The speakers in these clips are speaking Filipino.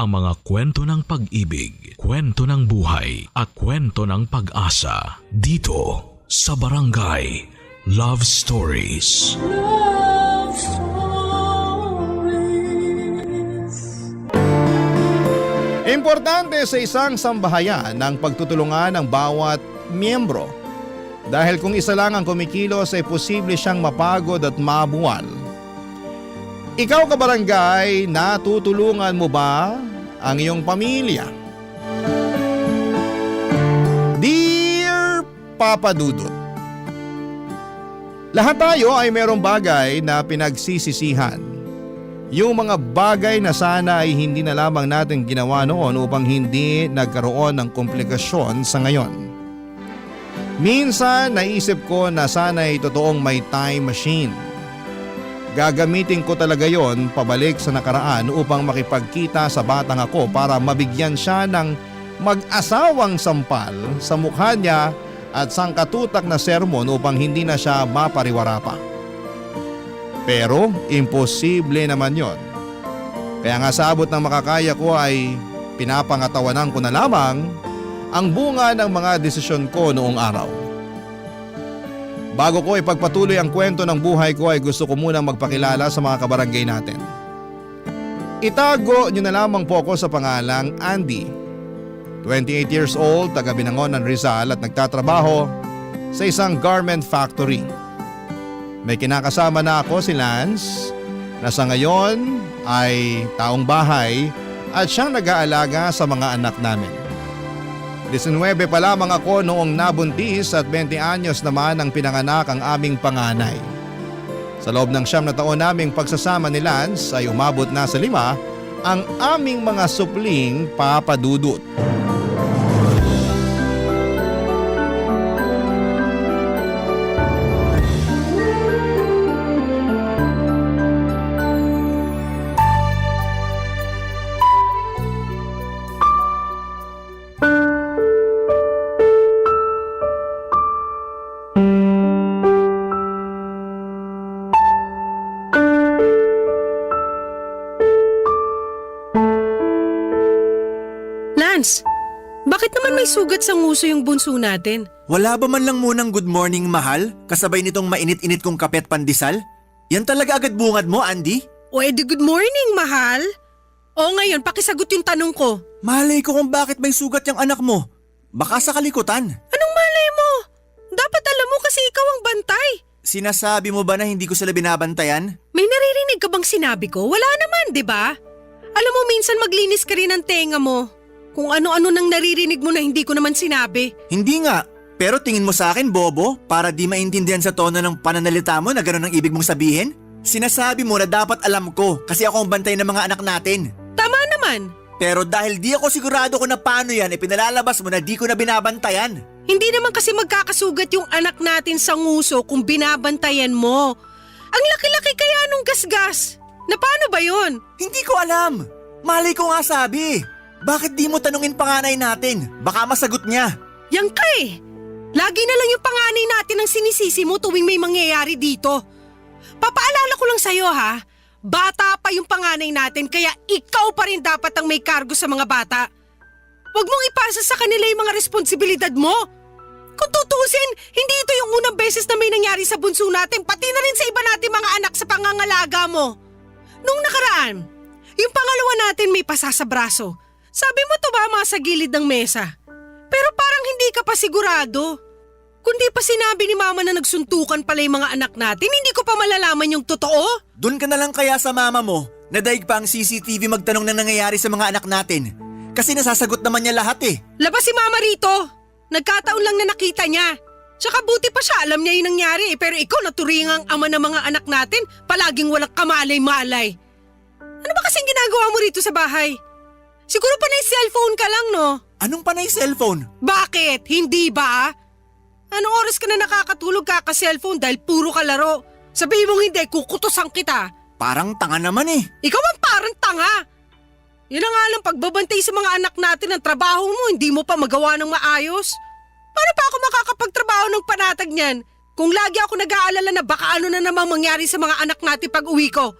ang mga kwento ng pag-ibig, kwento ng buhay at kwento ng pag-asa dito sa Barangay Love Stories. Love Stories. Importante sa isang sambahayan ang pagtutulungan ng bawat miyembro. Dahil kung isa lang ang kumikilos ay posible siyang mapagod at mabuwal. Ikaw kabarangay, natutulungan mo ba ang iyong pamilya? Dear Papa Dudut, lahat tayo ay merong bagay na pinagsisisihan. Yung mga bagay na sana ay hindi na lamang natin ginawa noon upang hindi nagkaroon ng komplikasyon sa ngayon. Minsan naisip ko na sana ay totoong may time machine. Gagamitin ko talaga yon pabalik sa nakaraan upang makipagkita sa batang ako para mabigyan siya ng mag-asawang sampal sa mukha niya at sangkatutak na sermon upang hindi na siya mapariwara pa. Pero imposible naman yon. Kaya nga sa abot ng makakaya ko ay pinapangatawanan ko na lamang ang bunga ng mga desisyon ko noong araw. Bago ko ipagpatuloy ang kwento ng buhay ko ay gusto ko munang magpakilala sa mga kabarangay natin. Itago niyo na lamang po ako sa pangalang Andy. 28 years old, taga Binangonan, Rizal at nagtatrabaho sa isang garment factory. May kinakasama na ako si Lance na sa ngayon ay taong bahay at siyang nag-aalaga sa mga anak namin. 19 pa lamang ako noong nabuntis at 20 anyos naman ang pinanganak ang aming panganay. Sa loob ng 9 na taon naming pagsasama ni Lance ay umabot na sa 5 ang aming mga supling papadudot. Bakit naman may sugat sa nguso yung bunso natin? Wala ba man lang munang good morning, mahal? Kasabay nitong mainit-init kong kape at pandesal? Yan talaga agad bungad mo, Andy? O edi good morning, mahal. O ngayon, pakisagot yung tanong ko. Malay ko kung bakit may sugat yung anak mo. Baka sa kalikutan. Anong malay mo? Dapat alam mo kasi ikaw ang bantay. Sinasabi mo ba na hindi ko sila binabantayan? May naririnig ka bang sinabi ko? Wala naman, di ba? Alam mo, minsan maglinis ka rin ng tenga mo. Kung ano-ano nang naririnig mo na hindi ko naman sinabi. Hindi nga. Pero tingin mo sa akin, bobo, para di maintindihan sa tono ng pananalita mo na gano'n ang ibig mong sabihin? Sinasabi mo na dapat alam ko kasi ako ang bantay ng mga anak natin. Tama naman. Pero dahil di ako sigurado kung na paano yan, pinalalabas mo na di ko na binabantayan. Hindi naman kasi magkakasugat yung anak natin sa nguso kung binabantayan mo. Ang laki-laki kaya nung gasgas. Na paano ba yun? Hindi ko alam. Malay ko nga sabi. Bakit di mo tanungin panganay natin? Baka masagot niya. Yang ka eh. Lagi na lang yung panganay natin ang sinisisi mo tuwing may mangyayari dito. Papaalala ko lang sa'yo ha. Bata pa yung panganay natin kaya ikaw pa rin dapat ang may kargo sa mga bata. Huwag mong ipasa sa kanila yung mga responsibilidad mo. Kung tutusin, hindi ito yung unang beses na may nangyari sa bunso natin, pati na rin sa iba natin mga anak sa pangangalaga mo. Nung nakaraan, yung pangalawa natin may pasa sa braso. Sabi mo tumama sa gilid ng mesa. Pero parang hindi ka pa sigurado. Kundi pa sinabi ni mama na nagsuntukan pala yung mga anak natin, hindi ko pa malalaman yung totoo. Doon ka na lang kaya sa mama mo, nadaig pa ang CCTV magtanong na nangyayari sa mga anak natin. Kasi nasasagot naman niya lahat eh. Labas si mama rito. Nagkataon lang na nakita niya. Tsaka buti pa siya, alam niya yung nangyari eh. Pero ikaw naturingang ama ng mga anak natin, palaging walang kamalay-malay. Ano ba kasing ginagawa mo rito sa bahay? Siguro panay cellphone ka lang, no? Anong panay cellphone? Bakit? Hindi ba? Anong oras ka na nakakatulog kaka-cellphone dahil puro ka laro? Sabihin mong hindi, kukutusan kita. Parang tanga naman eh. Ikaw ang parang tanga. Yun ang alam, pagbabantay sa mga anak natin ng trabaho mo, hindi mo pa magawa ng maayos. Paano pa ako makakapagtrabaho ng panatag niyan? Kung lagi ako nag-aalala na baka ano na namang mangyari sa mga anak natin pag uwi ko.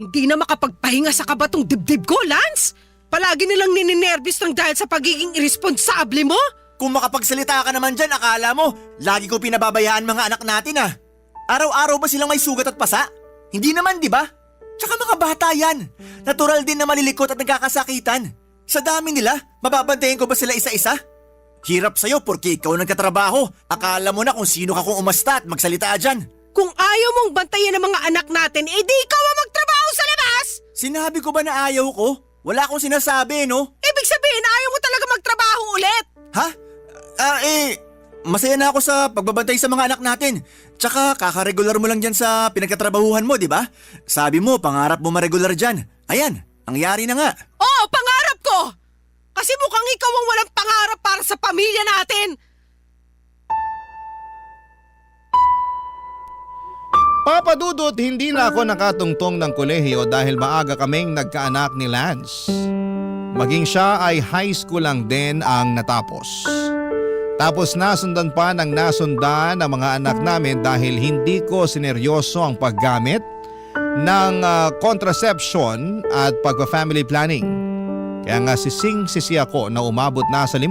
Hindi na makapagpahinga sa kabatong dibdib ko, Lance. palagi nilang nininervous ng dahil sa pagiging irresponsable mo? Kung makapagsalita ka naman dyan, akala mo, lagi ko pinababayaan mga anak natin ah. Araw-araw ba silang may sugat at pasa? Hindi naman, di ba? Tsaka mga bata yan. Natural din na malilikot at nagkakasakitan. Sa dami nila, mababantayan ko ba sila isa-isa? Hirap sa'yo porque ikaw nagkatrabaho. Akala mo na kung sino ka kung umasta at magsalita dyan. Kung ayaw mong bantayan ng mga anak natin, di ikaw ang magtrabaho sa labas! Sinabi ko ba na ayaw ko? Wala akong sinasabi, no? Ibig sabihin, ayaw mo talaga magtrabaho ulit! Ha? Masaya na ako sa pagbabantay sa mga anak natin. Tsaka kakaregular mo lang dyan sa pinagkatrabahuhan mo, di ba? Sabi mo, pangarap mo maregular dyan. Ayan, nangyari na nga. Oo, pangarap ko! Kasi mukhang ikaw ang walang pangarap para sa pamilya natin! Papa Dudut, hindi na ako nakatungtong ng kolehiyo dahil maaga kaming nagkaanak ni Lance. Maging siya ay high school lang din ang natapos. Tapos nasundan pa ng nasundan ang mga anak namin dahil hindi ko sineryoso ang paggamit ng contraception at pagpa-family planning. Kaya nga sising-sisi ako na umabot na sa 5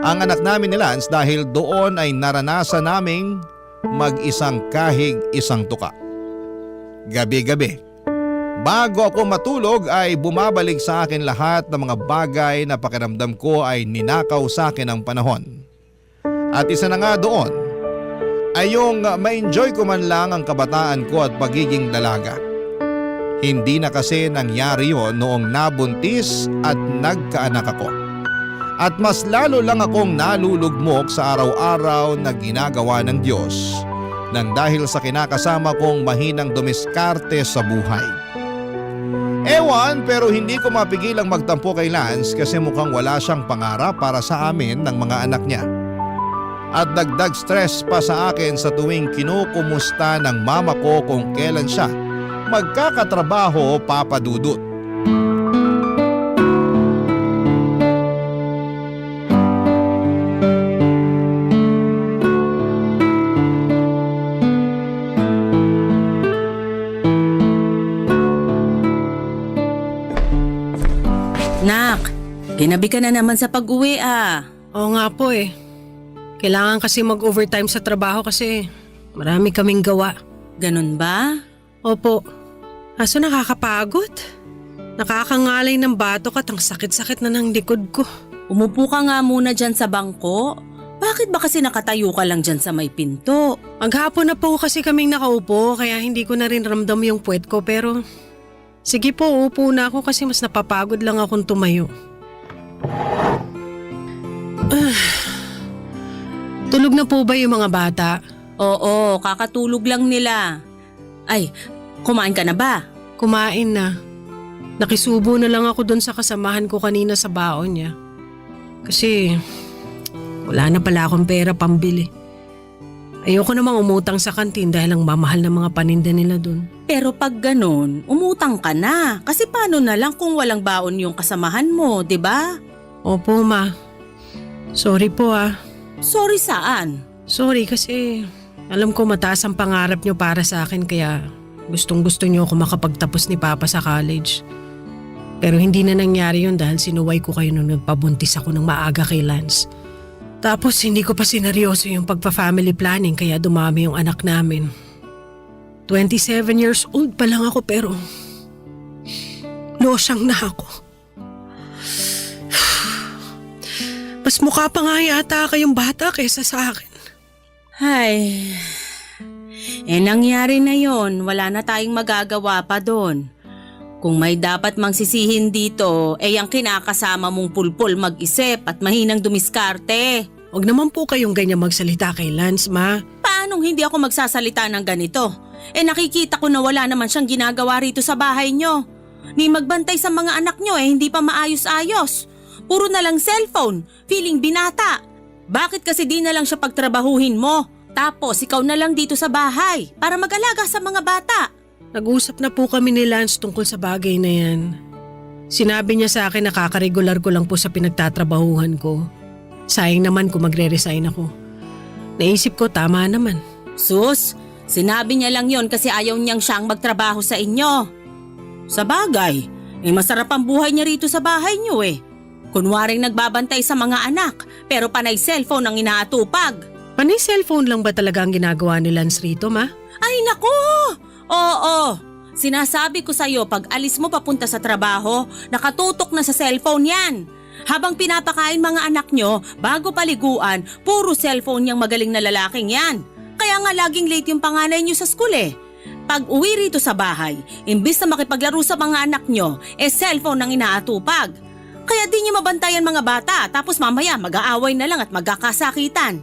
ang anak namin ni Lance dahil doon ay naranasan naming mag-isang kahig isang tuka. Gabi-gabi, bago ako matulog ay bumabalik sa akin lahat ng mga bagay na pakiramdam ko ay ninakaw sa akin ng panahon. At isa na nga doon ay yung ma-enjoy ko man lang ang kabataan ko at pagiging dalaga. Hindi na kasi nangyari yon noong nabuntis at nagkaanak ako. At mas lalo lang akong nalulugmok sa araw-araw na ginagawa ng Diyos nang dahil sa kinakasama kong mahinang dumiskarte sa buhay. Ewan, pero hindi ko mapigilang magtampo kay Lance kasi mukhang wala siyang pangarap para sa amin ng mga anak niya. At dagdag stress pa sa akin sa tuwing kinukumusta ng mama ko kung kailan siya magkakatrabaho, Papa Dudut. Nak, ginabi ka na naman sa pag-uwi ah. Oo nga po eh. Kailangan kasi mag-overtime sa trabaho kasi marami kaming gawa. Ganun ba? Opo. Kaso nakakapagod. Nakakangalay ng batok at ang sakit-sakit na ng likod ko. Umupo ka nga muna dyan sa bangko. Bakit ba kasi nakatayo ka lang dyan sa may pinto? Maghapon na po kasi kaming nakaupo kaya hindi ko na rin ramdam yung puwet ko pero sige po, upo na ako kasi mas napapagod lang akong tumayo. Tulog na po ba yung mga bata? Oo, kakatulog lang nila. Ay, kumain ka na ba? Kumain na. Nakisubo na lang ako doon sa kasamahan ko kanina sa baon niya. Kasi wala na pala akong pera pambili. Ayoko namang umutang sa kantin dahil ang mamahal ng mga paninda nila doon. Pero pag ganun, umutang ka na. Kasi paano na lang kung walang baon yung kasamahan mo, di ba? Opo, ma. Sorry po ah. Sorry saan? Sorry kasi alam ko mataas ang pangarap niyo para sa akin kaya gustong-gusto niyo ako makapagtapos ni Papa sa college. Pero hindi na nangyari yun dahil sinuway ko kayo nung nagpabuntis ako ng maaga kay Lance. Tapos hindi ko pa sineryoso yung pagpa-family planning kaya dumami yung anak namin. 27 years old pa lang ako pero losyang na ako. Mas mukha pa nga yata kayong bata kaysa sa akin. Ay, nangyari na yon. Wala na tayong magagawa pa doon. Kung may dapat mang sisihin dito, ang kinakasama mong pulpul mag-isip at mahinang dumiskarte. Huwag naman po kayong ganyan magsalita kay Lance, ma. Paanong hindi ako magsasalita ng ganito? Nakikita ko na wala naman siyang ginagawa rito sa bahay nyo. Ni magbantay sa mga anak nyo hindi pa maayos-ayos. Puro na lang cellphone, feeling binata. Bakit kasi di na lang siya pagtrabahuhin mo? Tapos ikaw na lang dito sa bahay para mag-alaga sa mga bata. Nag-usap na po kami ni Lance tungkol sa bagay na yan. Sinabi niya sa akin na kakaregular ko lang po sa pinagtatrabahuhan ko. Sayang naman kung magre-resign ako. Naisip ko tama naman. Sus, sinabi niya lang yon kasi ayaw niyang siyang magtrabaho sa inyo. Sa bagay, Masarap ang buhay niya rito sa bahay niyo eh. Kunwaring nagbabantay sa mga anak, pero panay cellphone ang inaatupag. Panay cellphone lang ba talaga ang ginagawa ni Lance rito, ma? Ay naku! Oo, sinasabi ko sa'yo pag alis mo papunta sa trabaho, nakatutok na sa cellphone yan. Habang pinapakain mga anak nyo, bago paliguan, puro cellphone niyang magaling na lalaking yan. Kaya nga laging late yung panganay nyo sa school eh. Pag uwi rito sa bahay, imbis na makipaglaro sa mga anak nyo, cellphone ang inaatupag. Kaya di nyo mabantayan mga bata, tapos mamaya mag-aaway na lang at magkakasakitan.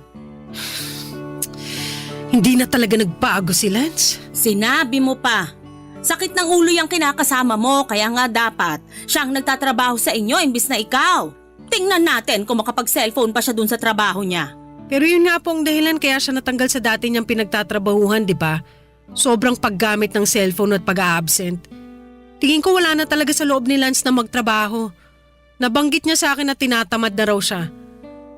Hindi na talaga nagbago si Lance. Sinabi mo pa. Sakit ng ulo yung kinakasama mo, kaya nga dapat siyang nagtatrabaho sa inyo imbis na ikaw. Tingnan natin kung makapag-cellphone pa siya dun sa trabaho niya. Pero yun nga po ang dahilan kaya siya natanggal sa dati niyang pinagtatrabahuhan, di ba? Sobrang paggamit ng cellphone at pag-a-absent. Tingin ko wala na talaga sa loob ni Lance na magtrabaho. Nabanggit niya sa akin na tinatamad na raw siya.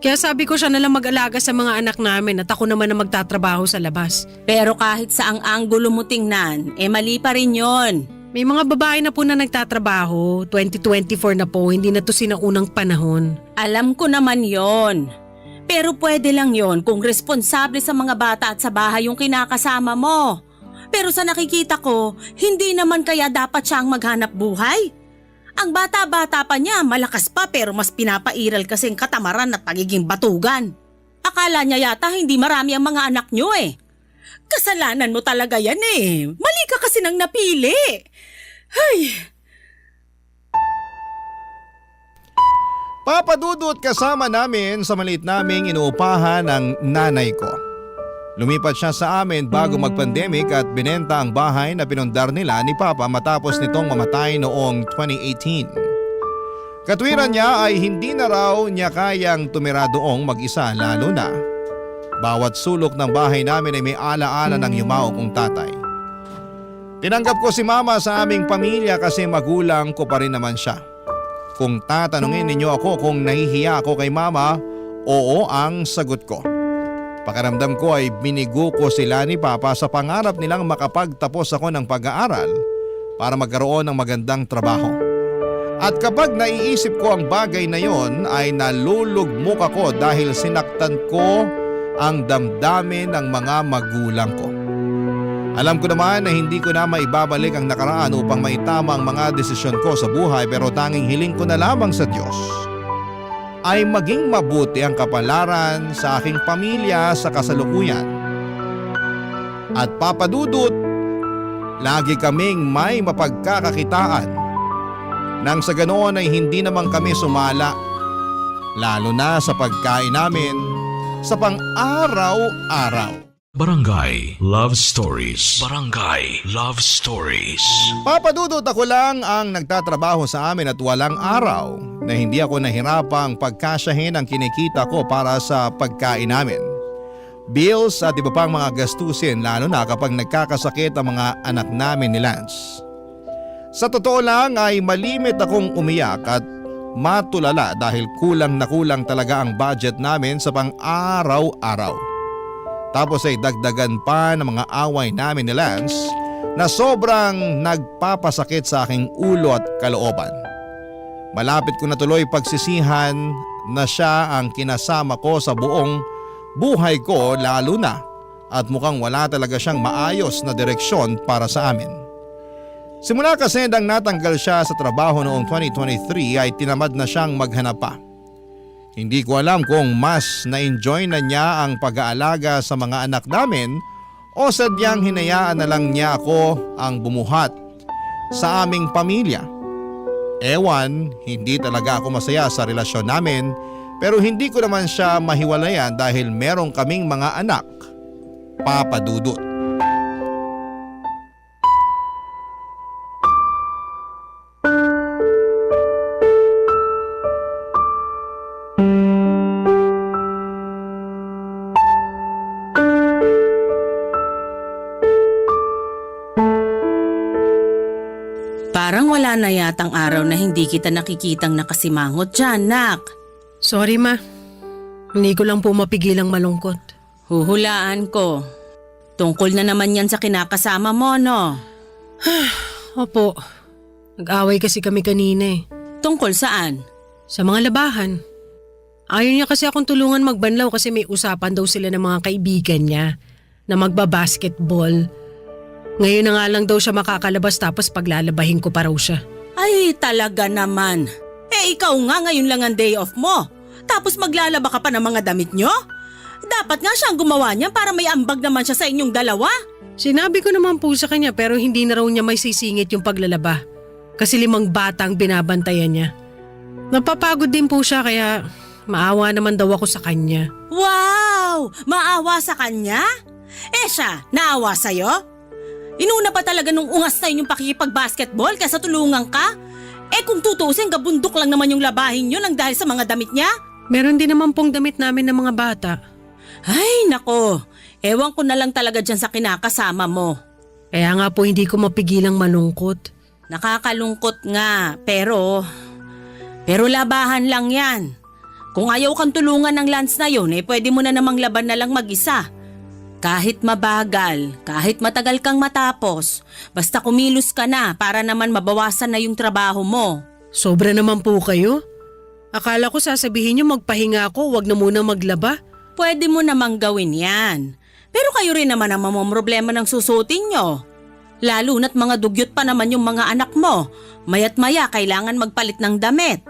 Kaya sabi ko siya nalang mag-alaga sa mga anak namin at ako naman na magtatrabaho sa labas. Pero kahit sa ang anggulo mo tingnan, mali pa rin yon. May mga babae na po na nagtatrabaho. 2024 na po, hindi na to sinaunang panahon. Alam ko naman yon. Pero pwede lang yon kung responsable sa mga bata at sa bahay yung kinakasama mo. Pero sa nakikita ko, hindi naman kaya dapat siyang maghanap buhay. Ang bata-bata pa niya, malakas pa pero mas pinapairal kasing katamaran at pagiging batugan. Akala niya yata hindi marami ang mga anak niyo eh. Kasalanan mo talaga yan eh. Mali ka kasi nang napili. Ay. Papadudot kasama namin sa maliit naming inuupahan ng nanay ko. Lumipat siya sa amin bago mag-pandemic at binenta ang bahay na pinundar nila ni Papa matapos nitong mamatay noong 2018. Katwiran niya ay hindi na raw niya kayang tumira doong mag-isa lalo na bawat sulok ng bahay namin ay may alaala ng yumao kong tatay. Tinanggap ko si Mama sa aming pamilya kasi magulang ko pa rin naman siya. Kung tatanungin ninyo ako kung nahihiya ako kay Mama, oo ang sagot ko. Pakiramdam ko ay binigo ko sila ni Papa sa pangarap nilang makapagtapos ako ng pag-aaral para magkaroon ng magandang trabaho. At kapag naiisip ko ang bagay na yon ay nalulugmok ako dahil sinaktan ko ang damdamin ng mga magulang ko. Alam ko naman na hindi ko na maibabalik ang nakaraan upang maitama ang mga desisyon ko sa buhay pero tanging hiling ko na lamang sa Diyos ay maging mabuti ang kapalaran sa aking pamilya sa kasalukuyan. At papadudot, lagi kaming may mapagkakakitaan nang sa ganoon ay hindi naman kami sumala, lalo na sa pagkain namin sa pang-araw-araw. Barangay Love Stories. Barangay Love Stories. Papadudot, ako lang ang nagtatrabaho sa amin at walang araw na hindi ako nahirapang pagkasyahin ang kinikita ko para sa pagkain namin. Bills at iba pang mga gastusin lalo na kapag nagkakasakit ang mga anak namin ni Lance. Sa totoo lang ay malimit akong umiyak at matulala dahil kulang na kulang talaga ang budget namin sa pang-araw-araw. Tapos ay dagdagan pa ng mga away namin ni Lance na sobrang nagpapasakit sa aking ulo at kalooban. Malapit ko na tuloy pagsisihan na siya ang kinasama ko sa buong buhay ko lalo na at mukhang wala talaga siyang maayos na direksyon para sa amin. Simula kasi nang natanggal siya sa trabaho noong 2023 ay tinamad na siyang maghanap pa. Hindi ko alam kung mas na-enjoy na niya ang pag-aalaga sa mga anak namin o sadyang hinayaan na lang niya ako ang bumuhat sa aming pamilya. Ewan, hindi talaga ako masaya sa relasyon namin pero hindi ko naman siya mahiwalayan dahil meron kaming mga anak, papadudot. Parang wala na yatang araw na hindi kita nakikitang nakasimangot dyan, nak. Sorry, ma. Hindi ko lang po mapigilang malungkot. Huhulaan ko. Tungkol na naman yan sa kinakasama mo, no? Opo. Nag-away kasi kami kanina eh. Tungkol saan? Sa mga labahan. Ayaw niya kasi akong tulungan magbanlaw kasi may usapan daw sila ng mga kaibigan niya na magbabasketball. Ngayon na nga lang daw siya makakalabas tapos paglalabahin ko pa raw siya. Ay, talaga naman. Ikaw nga ngayon lang ang day off mo. Tapos maglalaba ka pa ng mga damit nyo? Dapat nga siyang gumawa niya para may ambag naman siya sa inyong dalawa. Sinabi ko naman po sa kanya pero hindi na raw niya may sisingit yung paglalaba. Kasi 5 bata ang binabantayan niya. Napapagod din po siya kaya maawa naman daw ako sa kanya. Wow! Maawa sa kanya? Siya, naawa sa'yo? Inuna pa talaga nung ungas na yun yung pakikipag-basketball kaysa tulungan ka? Kung tutusin, gabundok lang naman yung labahin nyo nang dahil sa mga damit niya? Meron din naman pong damit namin ng mga bata. Ay, nako. Ewan ko na lang talaga dyan sa kinakasama mo. Kaya nga po hindi ko mapigilang malungkot. Nakakalungkot nga, pero labahan lang yan. Kung ayaw kang tulungan ng Lance na yun, pwede mo na namang laban na lang mag-isa. Kahit mabagal, kahit matagal kang matapos, basta kumilos ka na para naman mabawasan na yung trabaho mo. Sobra naman po kayo. Akala ko sasabihin niyo magpahinga ako, wag na muna maglaba. Pwede mo namang gawin yan. Pero kayo rin naman ang mamomroblema ng susutin nyo. Lalo na't mga dugyot pa naman yung mga anak mo. Maya't maya kailangan magpalit ng damit.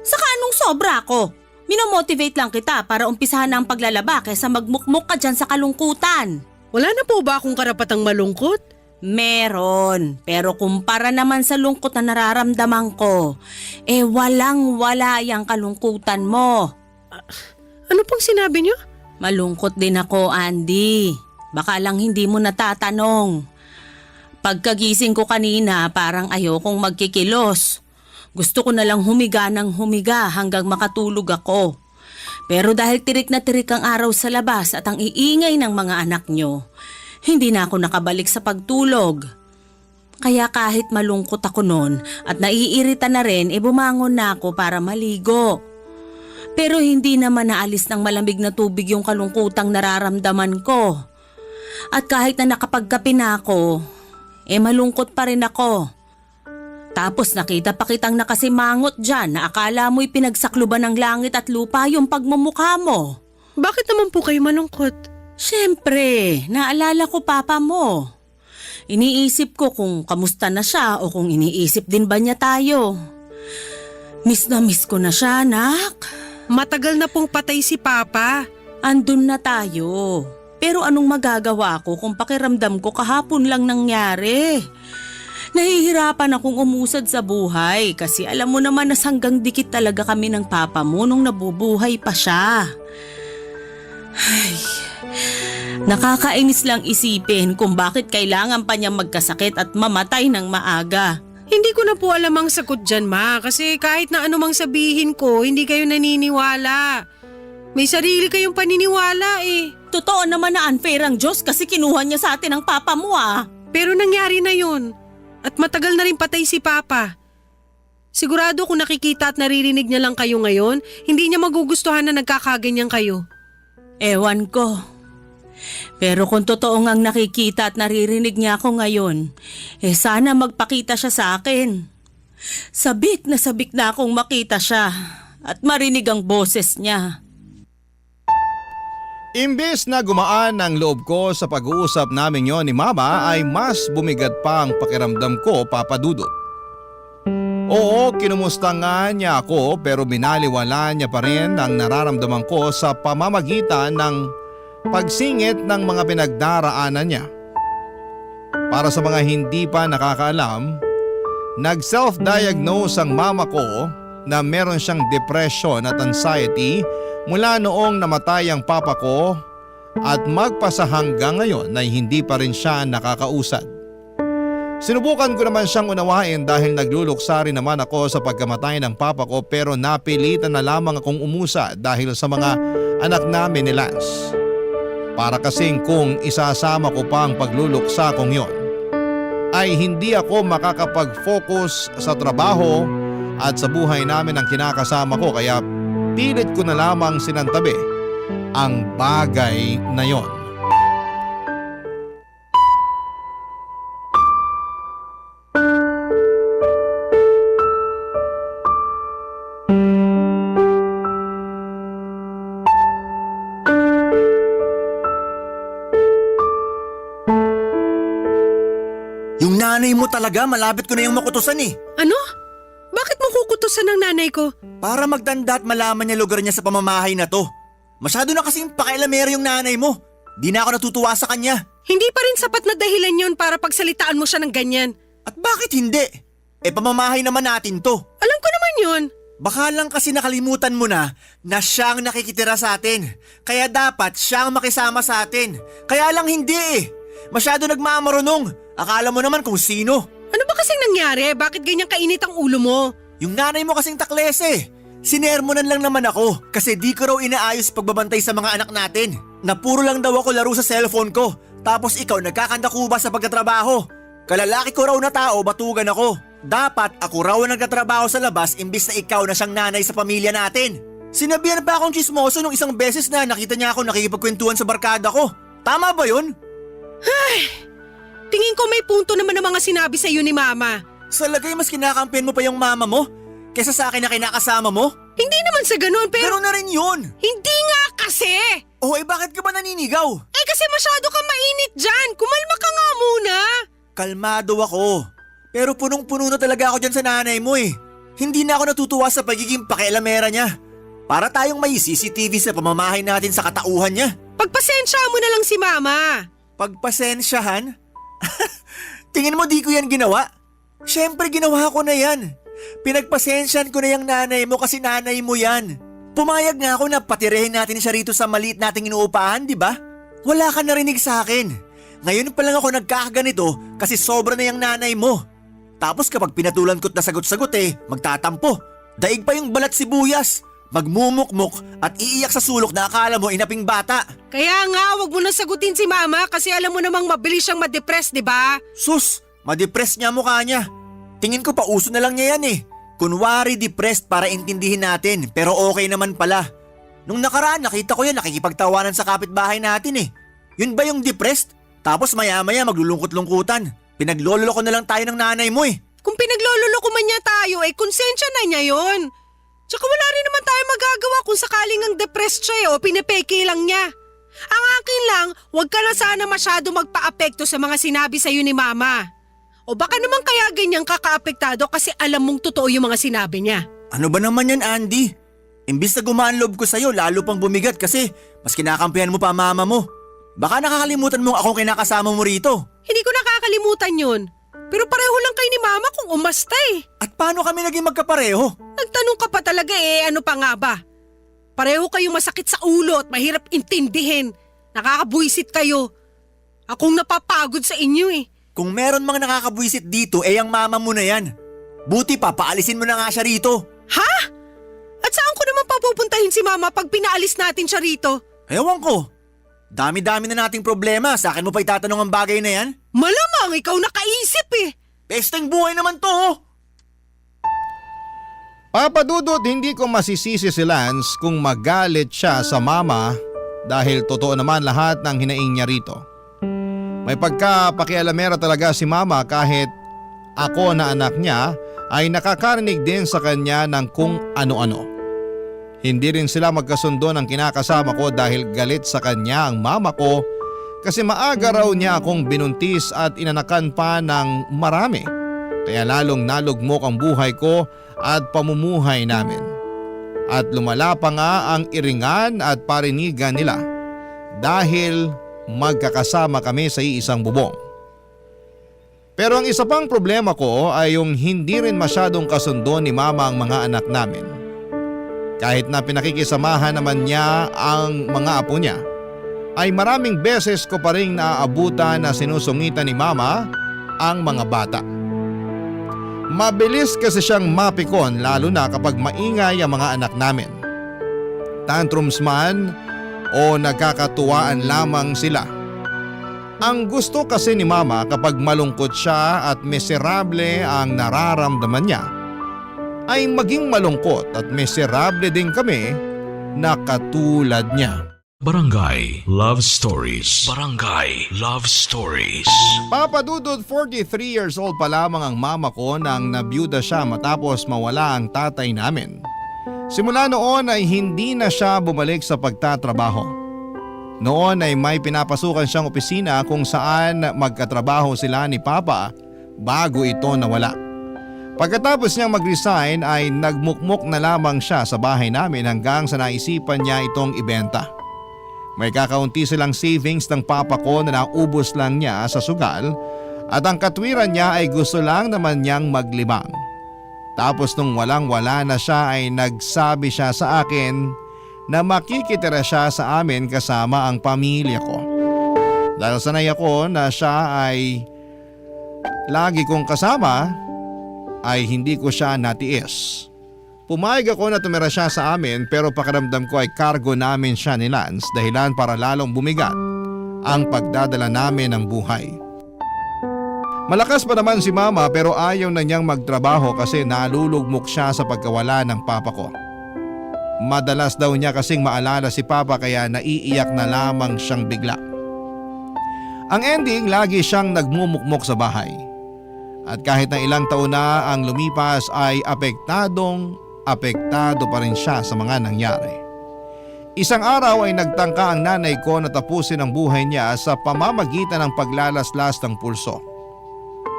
Saka anong sobra ko? Minomotivate lang kita para umpisahan na ang paglalaba kaysa magmukmuk ka dyan sa kalungkutan. Wala na po ba akong karapatang malungkot? Meron, pero kumpara naman sa lungkot na nararamdaman ko, walang-wala yung kalungkutan mo. Ano pong sinabi niyo? Malungkot din ako, Andy. Baka lang hindi mo natatanong. Pagkagising ko kanina, parang ayokong magkikilos. Gusto ko na lang humiga ng humiga hanggang makatulog ako. Pero dahil tirik na tirik ang araw sa labas at ang iingay ng mga anak nyo, hindi na ako nakabalik sa pagtulog. Kaya kahit malungkot ako noon at naiirita na rin, bumangon na ako para maligo. Pero hindi naman naalis ng malamig na tubig yung kalungkutang nararamdaman ko. At kahit na nakapagkape na ako, malungkot pa rin ako. Tapos nakita pa kitang nakasimangot dyan na akala mo'y pinagsakluban ng langit at lupa yung pagmumukha mo. Bakit naman po kayo malungkot? Siyempre, naalala ko papa mo. Iniisip ko kung kamusta na siya o kung iniisip din ba niya tayo. Miss na miss ko na siya, anak. Matagal na pong patay si Papa. Andun na tayo. Pero anong magagawa ko kung pakiramdam ko kahapon lang nangyari? Nahihirapan akong umusad sa buhay kasi alam mo naman na sanggang dikit talaga kami ng papa mo nung nabubuhay pa siya. Ay, nakakainis lang isipin kung bakit kailangan pa niya magkasakit at mamatay ng maaga. Hindi ko na po alam ang sagot dyan, Ma. Kasi kahit na anumang sabihin ko, hindi kayo naniniwala. May sarili kayong paniniwala eh. Totoo naman na unfair ang Diyos kasi kinuha niya sa atin ang papa mo ah. Pero nangyari na yun. At matagal na rin patay si Papa. Sigurado kung nakikita at naririnig niya lang kayo ngayon, hindi niya magugustuhan na nagkakaganyan kayo. Ewan ko. Pero kung totoo ngang nakikita at naririnig niya ako ngayon, sana magpakita siya sa akin. Sabik na akong makita siya at marinig ang boses niya. Imbes na gumaan ang loob ko sa pag-uusap namin yon ni Mama ay mas bumigat pa ang pakiramdam ko, Papa Dudut. Oo, kinumusta nga niya ako pero binaliwala niya pa rin ang nararamdaman ko sa pamamagitan ng pagsingit ng mga pinagdaraanan niya. Para sa mga hindi pa nakakaalam, nag-self-diagnose ang mama ko na meron siyang depression at anxiety mula noong namatay ang papa ko at magpasa hanggang ngayon ay hindi pa rin siya nakakausad. Sinubukan ko naman siyang unawain dahil nagluluksa rin naman ako sa pagkamatay ng papa ko pero napilitan na lamang akong umusa dahil sa mga anak namin ni Lance. Para kasing kung isasama ko pa ang pagluluksa kong yon, ay hindi ako makakapag-focus sa trabaho at sa buhay namin ang kinakasama ko kaya pilit ko na lamang sinantabi ang bagay na yon. nanay mo talaga, malapit ko na yung makutusan eh. Ano? Bakit mo kukutusan ng nanay ko? Para magtanda at malaman niya lugar niya sa pamamahay na to. Masyado na kasing pakialamero yung nanay mo. Di na ako natutuwa sa kanya. Hindi pa rin sapat na dahilan yon para pagsalitaan mo siya ng ganyan. At bakit hindi? Pamamahay naman natin to. Alam ko naman yon. Baka lang kasi nakalimutan mo na siya ang nakikitira sa atin. Kaya dapat siya ang makisama sa atin. Kaya lang hindi eh. Masyado nagmamarunong. Akala mo naman kung sino. Ano ba kasing nangyari? Bakit ganyan kainit ang ulo mo? Yung nanay mo kasing takles eh. Sinermonan lang naman ako kasi di ko raw inaayos pagbabantay sa mga anak natin. Na puro lang daw ako laro sa cellphone ko. Tapos ikaw nagkakandakuba sa pagtatrabaho. Kalalaki ko raw na tao, batugan ako. Dapat ako raw ang nagtatrabaho sa labas imbis na ikaw na siyang nanay sa pamilya natin. Sinabihan pa akong chismoso nung isang beses na nakita niya ako nakikipagkwentuhan sa barkada ko. Tama ba yun? Tingin ko may punto naman ang mga sinabi sa iyo ni Mama. Sa lagay mas kinakampihan mo pa yung mama mo kesa sa akin na kinakasama mo? Hindi naman sa ganun pero… Pero na rin yun. Hindi nga kasi! Bakit ka ba naninigaw? Kasi masyado kang mainit dyan. Kumalma ka nga muna. Kalmado ako. Pero punong-puno na talaga ako dyan sa nanay mo eh. Hindi na ako natutuwa sa pagiging pakialamera niya. Para tayong may CCTV sa pamamahay natin sa katauhan niya. Pagpasensya mo na lang si Mama. Pagpasensyahan? Tingin mo di ko yan ginawa? Siyempre ginawa ko na yan. Pinagpasensyahan ko na yung nanay mo kasi nanay mo yan. Pumayag nga ako na patirehin natin siya rito sa maliit nating inuupahan, di ba? Wala ka narinig sa akin. Ngayon pa lang ako nagkakaganito kasi sobra na yung nanay mo. Tapos kapag pinatulan ko't nasagot-sagot magtatampo. Daig pa yung balat sibuyas. Magmumukmuk at iiyak sa sulok na akala mo inaping bata. Kaya nga, wag mo na sagutin si Mama kasi alam mo namang mabilis siyang ma-depress, di ba? Sus, ma-depress niya mukha niya. Tingin ko pa uso na lang niya yan eh. Kunwari depressed para intindihin natin pero okay naman pala. Nung nakaraan nakita ko yan nakikipagtawanan sa kapitbahay natin eh. Yun ba yung depressed? Tapos maya-maya maglulungkot-lungkutan. Pinagloloko na lang tayo ng nanay mo eh. Kung pinagloloko man niya tayo, konsensya na niya yon. Tsaka wala rin naman tayo magagawa kung sakaling ang depressed siya o pinipeke lang niya. Ang akin lang, wag ka na sana masyado magpa-apekto sa mga sinabi sa'yo ni Mama. O baka naman kaya ganyang kaka-apektado kasi alam mong totoo yung mga sinabi niya. Ano ba naman yan, Andy? Imbis na gumaan loob ko sa'yo, lalo pang bumigat kasi mas kinakampihan mo pa mama mo. Baka nakakalimutan mong akong kinakasama mo rito. Hindi ko nakakalimutan yun. Pero pareho lang kayo ni Mama kung umasta eh. At paano kami naging magkapareho? Nagtanong ka pa talaga ano pa nga ba? Pareho kayong masakit sa ulo at mahirap intindihin. Nakakabuisit kayo. Akong napapagod sa inyo eh. Kung meron mang nakakabwisit dito, ang mama mo na yan. Buti pa, paalisin mo na nga siya rito. Ha? At saan ko naman papupuntahin si Mama pag pinaalis natin siya rito? Ewan ko. Dami-dami na nating problema. Sa akin mo pa itatanong ang bagay na yan? Malamang ikaw nakaisip eh. Pesteng buhay naman to oh. Papa Dudut, hindi ko masisisi si Lance kung magalit siya sa mama dahil totoo naman lahat ng hinaing niya rito. May pagkapakialamera talaga si mama kahit ako na anak niya ay nakakarinig din sa kanya ng kung ano-ano. Hindi rin sila magkasundo ng kinakasama ko dahil galit sa kanya ang mama ko kasi maaga raw niya akong binuntis at inanakan pa ng marami. Kaya lalong nalugmok ang buhay ko at pamumuhay namin. At lumala pa nga ang iringan at parinigan nila dahil magkakasama kami sa iisang bubong. Pero ang isa pang problema ko ay yung hindi rin masyadong kasundo ni mama ang mga anak namin. Kahit na pinakikisamahan naman niya ang mga apo niya, ay maraming beses ko pa rin naaabutan na sinusungitan ni mama ang mga bata. Mabilis kasi siyang mapikon lalo na kapag maingay ang mga anak namin. Tantrums man o nagkakatuwaan lamang sila. Ang gusto kasi ni mama kapag malungkot siya at miserable ang nararamdaman niya ay maging malungkot at miserable din kami na katulad niya. Barangay Love Stories. Barangay Love Stories. Papa Dudut, 43 years old pa lamang ang mama ko nang nabiyuda siya matapos mawala ang tatay namin. Simula noon ay hindi na siya bumalik sa pagtatrabaho. Noon ay may pinapasukan siyang opisina kung saan magkatrabaho sila ni Papa bago ito nawala. Pagkatapos niyang mag-resign ay nagmukmok na lamang siya sa bahay namin hanggang sa naisipan niya itong ibenta. May kakaunti silang savings ng papa ko na naubos lang niya sa sugal at ang katwiran niya ay gusto lang naman niyang maglibang. Tapos nung walang-wala na siya ay nagsabi siya sa akin na makikitira siya sa amin kasama ang pamilya ko. Dahil sanay ako na siya ay lagi kong kasama ay hindi ko siya natiis. Pumayag ako na tumira siya sa amin pero pakiramdam ko ay cargo namin siya ni Lance dahilan para lalong bumigat ang pagdadala namin ng buhay. Malakas pa naman si mama pero ayaw na niyang magtrabaho kasi nalulugmok siya sa pagkawala ng papa ko. Madalas daw niya kasing maalala si papa kaya naiiyak na lamang siyang bigla. Ang ending, lagi siyang nagmumukmok sa bahay. At kahit na ilang taon na ang lumipas ay apektado pa rin siya sa mga nangyari. Isang araw ay nagtangka ang nanay ko na tapusin ang buhay niya sa pamamagitan ng paglalaslas ng pulso.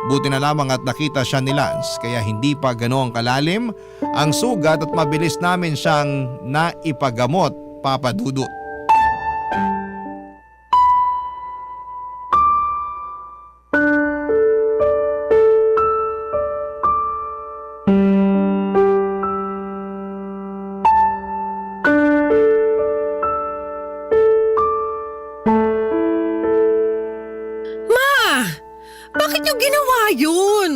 Buti na lamang at nakita siya ni Lance kaya hindi pa ganoong kalalim ang sugat at mabilis namin siyang naipagamot, Papa Dudut. Bakit niyo ginawa yun?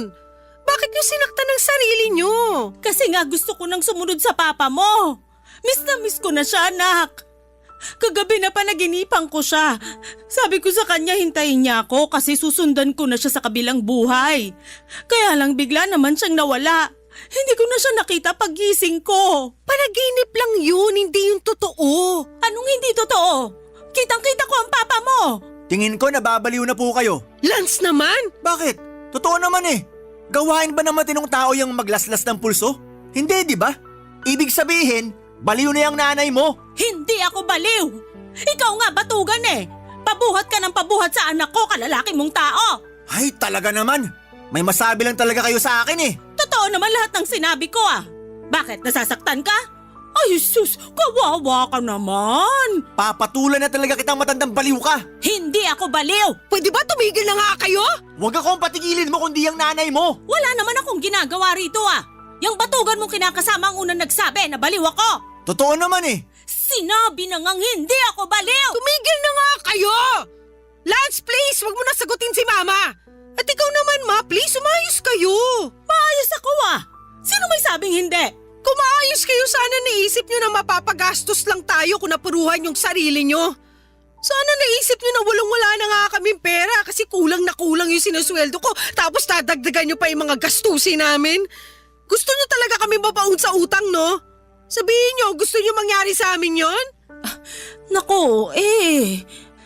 Bakit niyo sinaktan ang sarili niyo? Kasi nga gusto ko nang sumunod sa papa mo. Miss na miss ko na siya, anak. Kagabi na panaginipan ko siya. Sabi ko sa kanya hintayin niya ako kasi susundan ko na siya sa kabilang buhay. Kaya lang bigla naman siyang nawala. Hindi ko na siya nakita pagising ko. Panaginip lang yun, hindi yung totoo. Anong hindi totoo? Kitang-kita ko ang papa mo. Tingin ko nababaliw na po kayo. Lance naman? Bakit? Totoo naman eh. Gawain ba ng matinong tao yung maglaslas ng pulso? Hindi, di ba? Ibig sabihin, baliw na yung nanay mo. Hindi ako baliw. Ikaw nga batugan eh. Pabuhat ka ng pabuhat sa anak ko, kalalaki mong tao. Ay, talaga naman. May masabi lang talaga kayo sa akin eh. Totoo naman lahat ng sinabi ko ah. Bakit, nasasaktan ka? Ay sus, kawawa ka naman. Papatulan na talaga kitang matandang baliw ka. Hindi ako baliw. Pwede ba tumigil na nga kayo? Huwag akong patigilin mo kundi yung nanay mo. Wala naman akong ginagawa rito ah. Yung batugan mong kinakasama ang unang nagsabi na baliw ako. Totoo naman eh. Sinabi na ngang hindi ako baliw. Tumigil na nga kayo! Lance, please, wag mo na sagutin si Mama. At ikaw naman, Ma, please, umayos kayo. Maayos ako ah. Sino may sabing hindi? Kung maayos kayo, sana naisip nyo na mapapagastos lang tayo kung napuruhan yung sarili nyo. Sana naisip nyo na walang-wala na nga kaming pera kasi kulang na kulang yung sinusweldo ko tapos dadagdagan nyo pa yung mga gastusin namin. Gusto nyo talaga kami mabaon sa utang, no? Sabihin nyo, gusto nyo mangyari sa amin yon? Naku,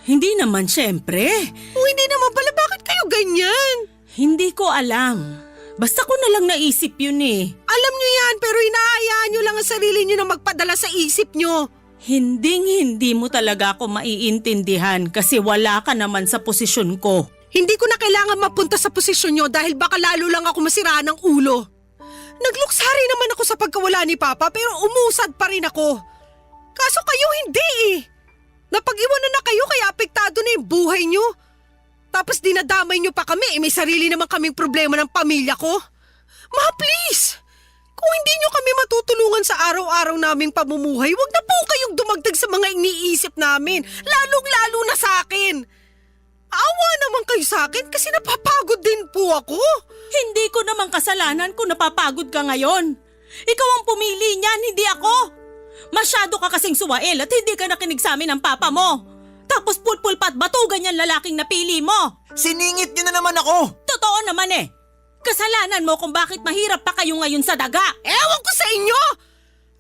hindi naman syempre. Kung hindi naman pala, bakit kayo ganyan? Hindi ko alam. Basta ko na lang naisip yun eh. Alam nyo yan, pero inaayaan nyo lang ang sarili nyo na magpadala sa isip nyo. Hindi mo talaga ako maiintindihan kasi wala ka naman sa posisyon ko. Hindi ko na kailangan mapunta sa posisyon nyo dahil baka lalo lang ako masiraan ng ulo. Nagluksari naman ako sa pagkawala ni Papa pero umusad pa rin ako. Kaso kayo hindi eh. Napag-iwanan na kayo kaya apektado na yung buhay nyo. Tapos dinadamay nyo pa kami, may sarili naman kaming problema ng pamilya ko. Ma, please! Kung hindi nyo kami matutulungan sa araw-araw naming pamumuhay, wag na po kayong dumagdag sa mga iniisip namin, lalong-lalo na sa akin. Awa naman kayo sa akin kasi napapagod din po ako. Hindi ko naman kasalanan kung napapagod ka ngayon. Ikaw ang pumili niyan, hindi ako. Masyado ka kasing suwael at hindi ka nakinig sa amin ng papa mo. Tapos pulpul pat batugan yan lalaking napili mo. Siningit niyo na naman ako. Totoo naman eh. Kasalanan mo kung bakit mahirap pa kayo ngayon sa daga. Ewan ko sa inyo!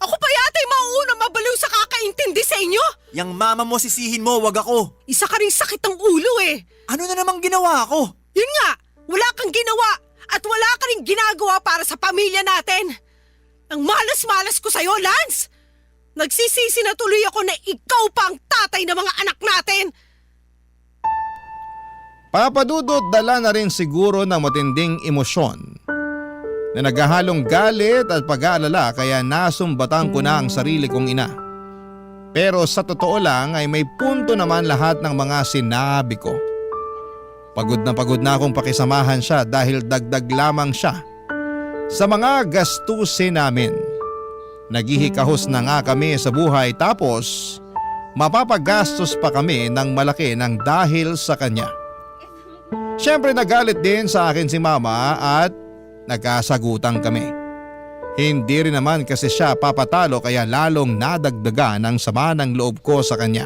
Ako pa yata'y mauuna mabaliw sa kakaintindi sa inyo. Yang mama mo sisihin mo, wag ako. Isa ka rin sakit ng ulo eh. Ano na namang ginawa ko? Yun nga, wala kang ginawa at wala ka rin ginagawa para sa pamilya natin. Ang malas-malas ko sa'yo, Lance. Nagsisisi na tuloy ako na ikaw pa ang tatay ng mga anak natin. Papadudot dala na rin siguro ng matinding emosyon na naghahalong galit at pag-aalala kaya nasumbatan ko na ang sarili kong ina. Pero sa totoo lang ay may punto naman lahat ng mga sinabi ko. Pagod na akong pakisamahan siya dahil dagdag lamang siya sa mga gastusin namin. Naghihikahos na nga kami sa buhay tapos mapapagastos pa kami ng malaki ng dahil sa kanya. Siyempre nagalit din sa akin si mama at nagkasagutan kami. Hindi rin naman kasi siya papatalo kaya lalong nadagdagan ang sama ng loob ko sa kanya.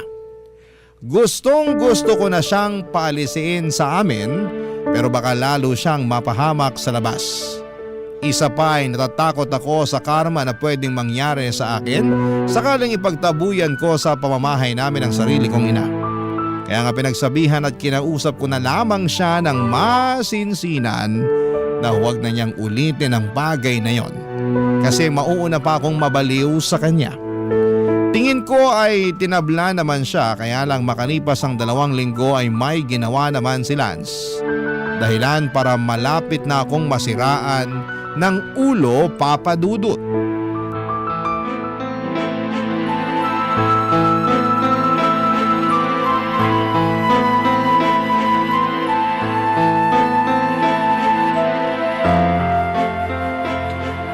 Gustong gusto ko na siyang paalisiin sa amin pero baka lalo siyang mapahamak sa labas. Isa pa ay natatakot ako sa karma na pwedeng mangyari sa akin sakaling ipagtabuyan ko sa pamamahay namin ang sarili kong ina. Kaya nga pinagsabihan at kinausap ko na lamang siya ng masinsinan na huwag na niyang ulitin ang bagay na yon kasi mauuna pa akong mabaliw sa kanya. Tingin ko ay tinabla naman siya kaya lang makalipas ang 2 linggo ay may ginawa naman si Lance. Dahilan para malapit na akong masiraan ng ulo, Papa Dudut.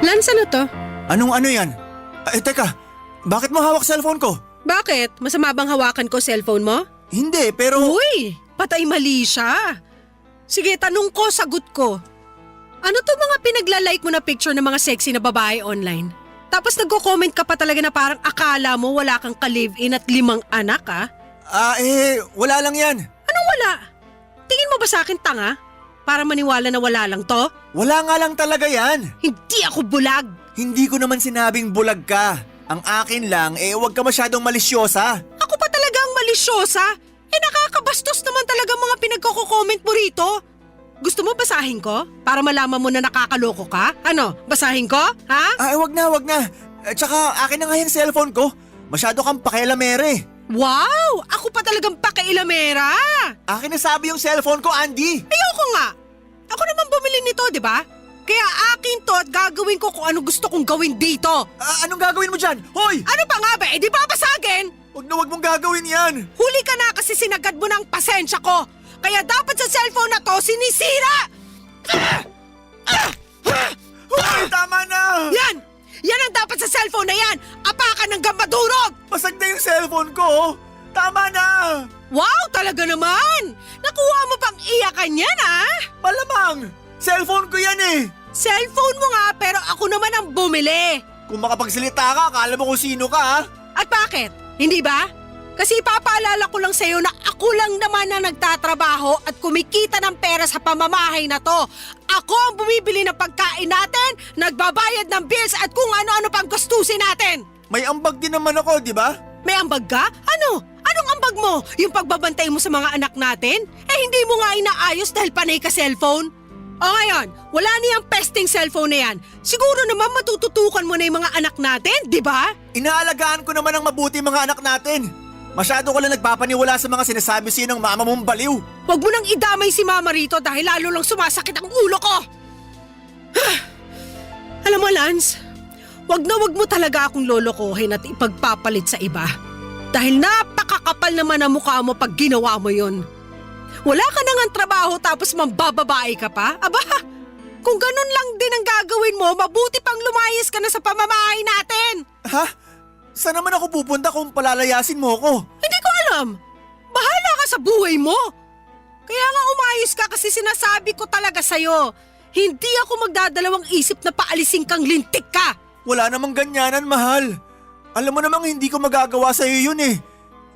Lance, ano to? Anong ano yan? Teka, bakit mo hawak cellphone ko? Bakit? Masama bang hawakan ko cellphone mo? Hindi, pero… Uy, patay mali siya. Sige, tanong ko, sagot ko. Ano to mga pinaglalike mo na picture ng mga sexy na babae online? Tapos nagko-comment ka pa talaga na parang akala mo wala kang ka-live-in at 5 anak ha? Wala lang yan. Anong wala? Tingin mo ba sa akin tanga? Para maniwala na wala lang to? Wala nga lang talaga yan. Hindi ako bulag. Hindi ko naman sinabing bulag ka. Ang akin lang, huwag ka masyadong malisyosa. Ako pa talaga ang malisyosa? Nakakabastos naman talaga mga pinagko-comment mo rito. Gusto mo basahin ko? Para malaman mo na nakakaloko ka? Ano, basahin ko? Ha? Wag na. Tsaka akin na nga yung cellphone ko. Masyado kang pakialamere. Wow! Ako pa talagang pakailamera! Akin na sabi yung cellphone ko, Andy. Ayoko nga! Ako naman bumili nito, di ba? Kaya akin to at gagawin ko kung ano gusto kong gawin dito. Anong gagawin mo dyan? Hoy! Ano pa nga ba? Di ba basagin? Wag na wag mong gagawin yan. Huli ka na kasi sinagad mo ng pasensya ko. Kaya dapat sa cellphone na to sinisira! Hoy, tama na! Yan! Yan ang dapat sa cellphone na yan! Apakan ng gambadurog! Basag na yung cellphone ko. Tama na! Wow, talaga naman! Nakuha mo pang iyakan yan, ha? Malamang! Cellphone ko yan eh! Cellphone mo nga pero ako naman ang bumili. Kung makapagsalita ka, akala mo kung sino ka ha? At bakit? Hindi ba? Kasi ipapaalala ko lang sa'yo na ako lang naman na nagtatrabaho at kumikita ng pera sa pamamahay na to. Ako ang bumibili ng pagkain natin, nagbabayad ng bills at kung ano-ano pang gastusin natin. May ambag din naman ako, di ba? May ambag ka? Ano? Anong ambag mo? Yung pagbabantay mo sa mga anak natin? Hindi mo nga inaayos dahil panay ka cellphone? O ngayon, wala niyang pesting cellphone na yan. Siguro naman matututukan mo na yung mga anak natin, di ba? Inaalagaan ko naman ang mabuti mga anak natin. Masyado ko lang nagpapaniwala sa mga sinasabi sa'yo ng mama mong baliw. Huwag mo nang idamay si mama rito dahil lalo lang sumasakit ang ulo ko. Alam mo, Lance, wag mo talaga akong lolokohin at ipagpapalit sa iba. Dahil napakakapal naman ang mukha mo pag ginawa mo yun. Wala ka nang ang trabaho tapos mambababae ka pa? Aba, kung ganun lang din ang gagawin mo, mabuti pang lumayas ka na sa pamamahay natin. Ha? Saan naman ako pupunta kung palalayasin mo ko? Hindi ko alam. Bahala ka sa buhay mo. Kaya nga umayos ka kasi sinasabi ko talaga sa'yo. Hindi ako magdadalawang isip na paalisin kang lintik ka. Wala namang ganyanan, mahal. Alam mo namang hindi ko magagawa sa'yo yun eh.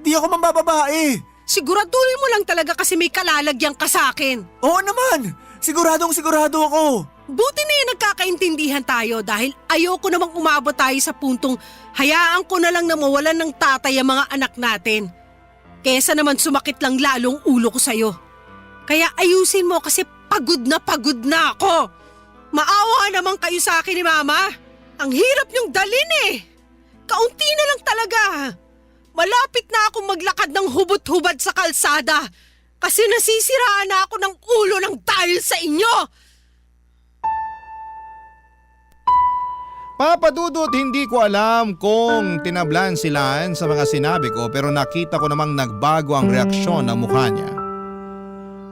Di ako mambababae. Siguraduhin mo lang talaga kasi may kalalagyan ka sa akin. Oo naman. Siguradong sigurado ako. Buti na yung nagkakaintindihan tayo dahil ayoko namang umabot tayo sa puntong hayaan ko na lang na mawalan ng tatay ang mga anak natin. Kesa naman sumakit lang lalong ulo ko sa'yo. Kaya ayusin mo kasi pagod na ako. Maawa naman kayo sa akin ni Mama. Ang hirap niyong dalin eh. Kaunti na lang talaga. Malapit na akong maglakad ng hubot-hubad sa kalsada. Kasi nasisiraan na ako ng ulo ng dahil sa inyo! Papa Dudut, hindi ko alam kung tinablan si Lan sa mga sinabi ko pero nakita ko namang nagbago ang reaksyon ng mukha niya.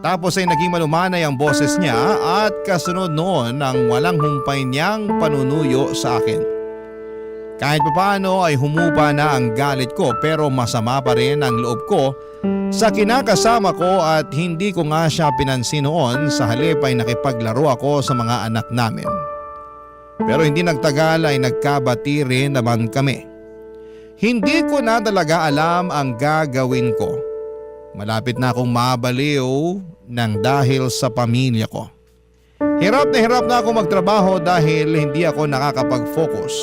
Tapos ay naging malumanay ang boses niya at kasunod noon ang walang humpay niyang panunuyo sa akin. Kahit papaano ay humupa na ang galit ko pero masama pa rin ang loob ko sa kinakasama ko at hindi ko nga siya pinansin noon, sa halip ay nakipaglaro ako sa mga anak namin. Pero hindi nagtagal ay nagkabati rin naman kami. Hindi ko na talaga alam ang gagawin ko. Malapit na akong mabaliw ng dahil sa pamilya ko. Hirap na ako magtrabaho dahil hindi ako nakakapag-focus.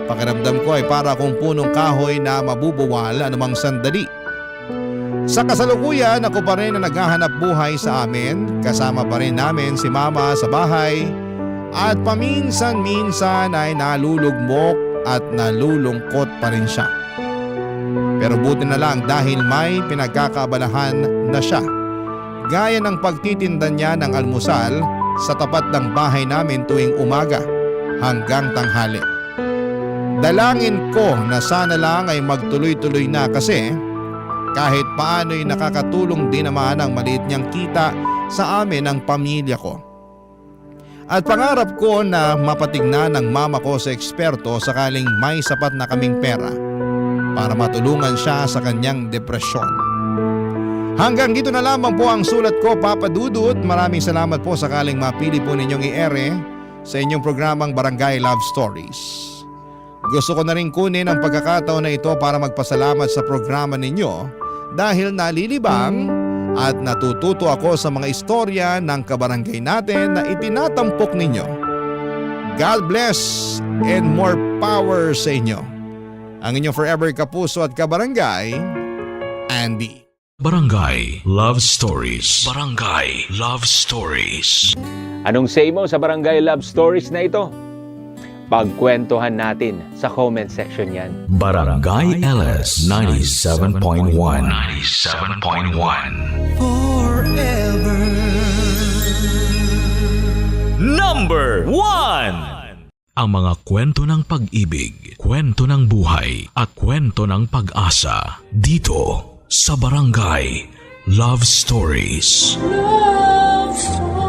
Pakiramdam ko ay para akong punong kahoy na mabubuwal anumang sandali. Sa kasalukuyan ako pa rin na naghahanap buhay sa amin, kasama pa rin namin si mama sa bahay at paminsan-minsan ay nalulugmok at nalulungkot pa rin siya. Pero buti na lang dahil may pinagkakaabalahan na siya, gaya ng pagtitinda niya ng almusal sa tapat ng bahay namin tuwing umaga hanggang tanghali. Dalangin ko na sana lang ay magtuloy-tuloy na kasi kahit paano'y nakakatulong din naman ang maliit niyang kita sa amin ng pamilya ko. At pangarap ko na mapatignan ng mama ko sa eksperto sakaling may sapat na kaming pera para matulungan siya sa kanyang depresyon. Hanggang dito na lamang po ang sulat ko, Papa Dudut. Maraming salamat po sakaling mapili po ninyong i-ere sa inyong programang Barangay Love Stories. Gusto ko na rin kunin ang pagkakataon na ito para magpasalamat sa programa ninyo dahil nalilibang at natututo ako sa mga istorya ng kabarangay natin na itinatampok ninyo. God bless and more power sa inyo. Ang inyong forever kapuso at kabarangay, Andy. Barangay Love Stories. Barangay Love Stories. Anong say mo sa Barangay Love Stories na ito? Pagkwentuhan natin sa comment section yan. Barangay LS 97.1. 97.1. Number 1. Ang mga kwento ng pag-ibig, kwento ng buhay at kwento ng pag-asa dito sa Barangay Love Stories. Love Stories.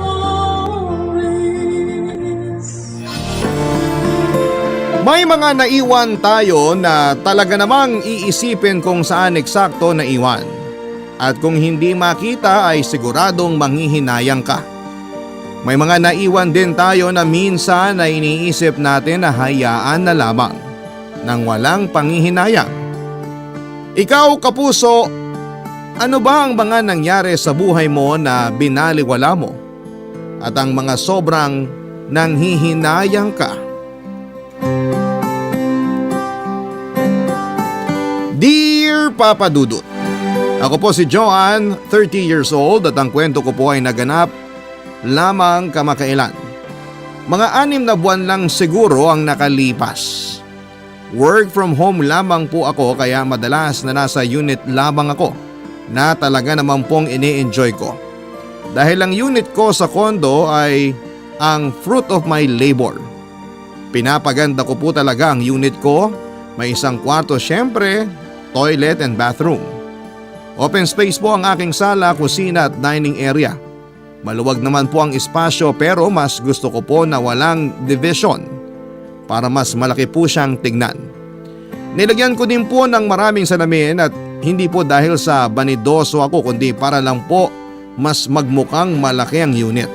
May mga naiwan tayo na talaga namang iisipin kung saan eksakto naiwan. At kung hindi makita ay siguradong manghihinayang ka. May mga naiwan din tayo na minsan ay iniisip natin na hayaan na lamang nang walang panghihinayang. Ikaw, kapuso, ano ba ang mga nangyari sa buhay mo na binaliwala mo? At ang mga sobrang nanghihinayang ka? Dear Papa Dudut, ako po si Joanne, 30 years old at ang kwento ko po ay naganap lamang kamakailan. Mga 6 na buwan lang siguro ang nakalipas. Work from home lamang po ako kaya madalas na nasa unit lamang ako na talaga naman pong ini-enjoy ko. Dahil ang unit ko sa condo ay ang fruit of my labor. Pinapaganda ko po talaga ang unit ko. May isang kwarto syempre, toilet and bathroom. Open space po ang aking sala, kusina at dining area. Maluwag naman po ang espasyo pero mas gusto ko po na walang division para mas malaki po siyang tignan. Nilagyan ko din po ng maraming salamin at hindi po dahil sa banidoso ako kundi para lang po mas magmukhang malaki ang unit.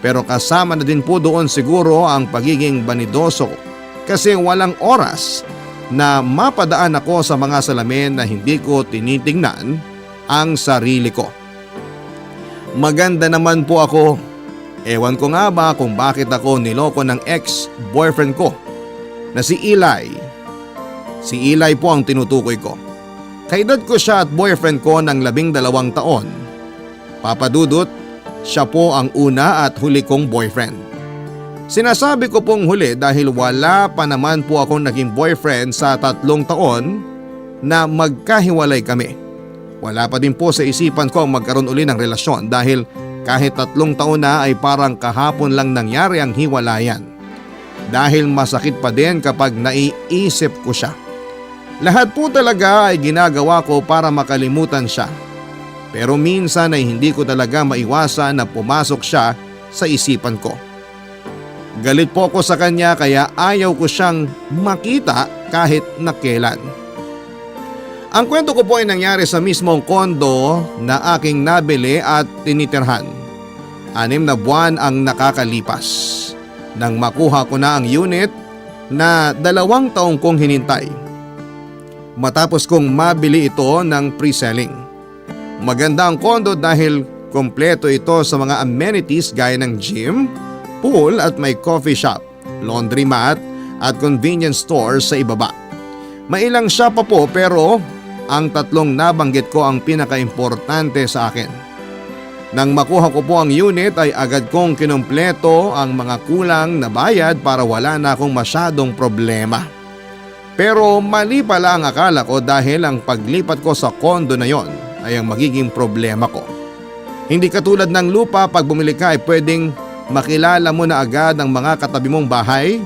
Pero kasama na din po doon siguro ang pagiging banidoso ko kasi walang oras na mapadaan ako sa mga salamin na hindi ko tinitingnan ang sarili ko. Maganda naman po ako. Ewan ko nga ba kung bakit ako niloko ng ex-boyfriend ko na si Eli. Si Eli po ang tinutukoy ko. Kaedad ko siya at boyfriend ko ng 12 taon. Papa Dudut, siya po ang una at huli kong boyfriend. Sinasabi ko pong huli dahil wala pa naman po akong naging boyfriend sa 3 taon na magkahiwalay kami. Wala pa din po sa isipan ko ang magkaroon uli ng relasyon dahil kahit 3 taon na ay parang kahapon lang nangyari ang hiwalayan. Dahil masakit pa din kapag naiisip ko siya. Lahat po talaga ay ginagawa ko para makalimutan siya. Pero minsan ay hindi ko talaga maiwasan na pumasok siya sa isipan ko. Galit po ako sa kanya kaya ayaw ko siyang makita kahit na kailan. Ang kwento ko po ay nangyari sa mismong kondo na aking nabili at tinitirhan. 6 na buwan ang nakakalipas. Nang makuha ko na ang unit na 2 taong kong hinintay. Matapos kong mabili ito ng pre-selling. Maganda ang kondo dahil kompleto ito sa mga amenities gaya ng gym, pool at may coffee shop, laundromat at convenience store sa ibaba. Mailang shop pa po pero ang 3 nabanggit ko ang pinaka-importante sa akin. Nang makuha ko po ang unit ay agad kong kinumpleto ang mga kulang na bayad para wala na akong masyadong problema. Pero mali pala ang akala ko dahil ang paglipat ko sa kondo na yon ay ang magiging problema ko. Hindi katulad ng lupa, pag bumili ka ay pwedeng makilala mo na agad ang mga katabi mong bahay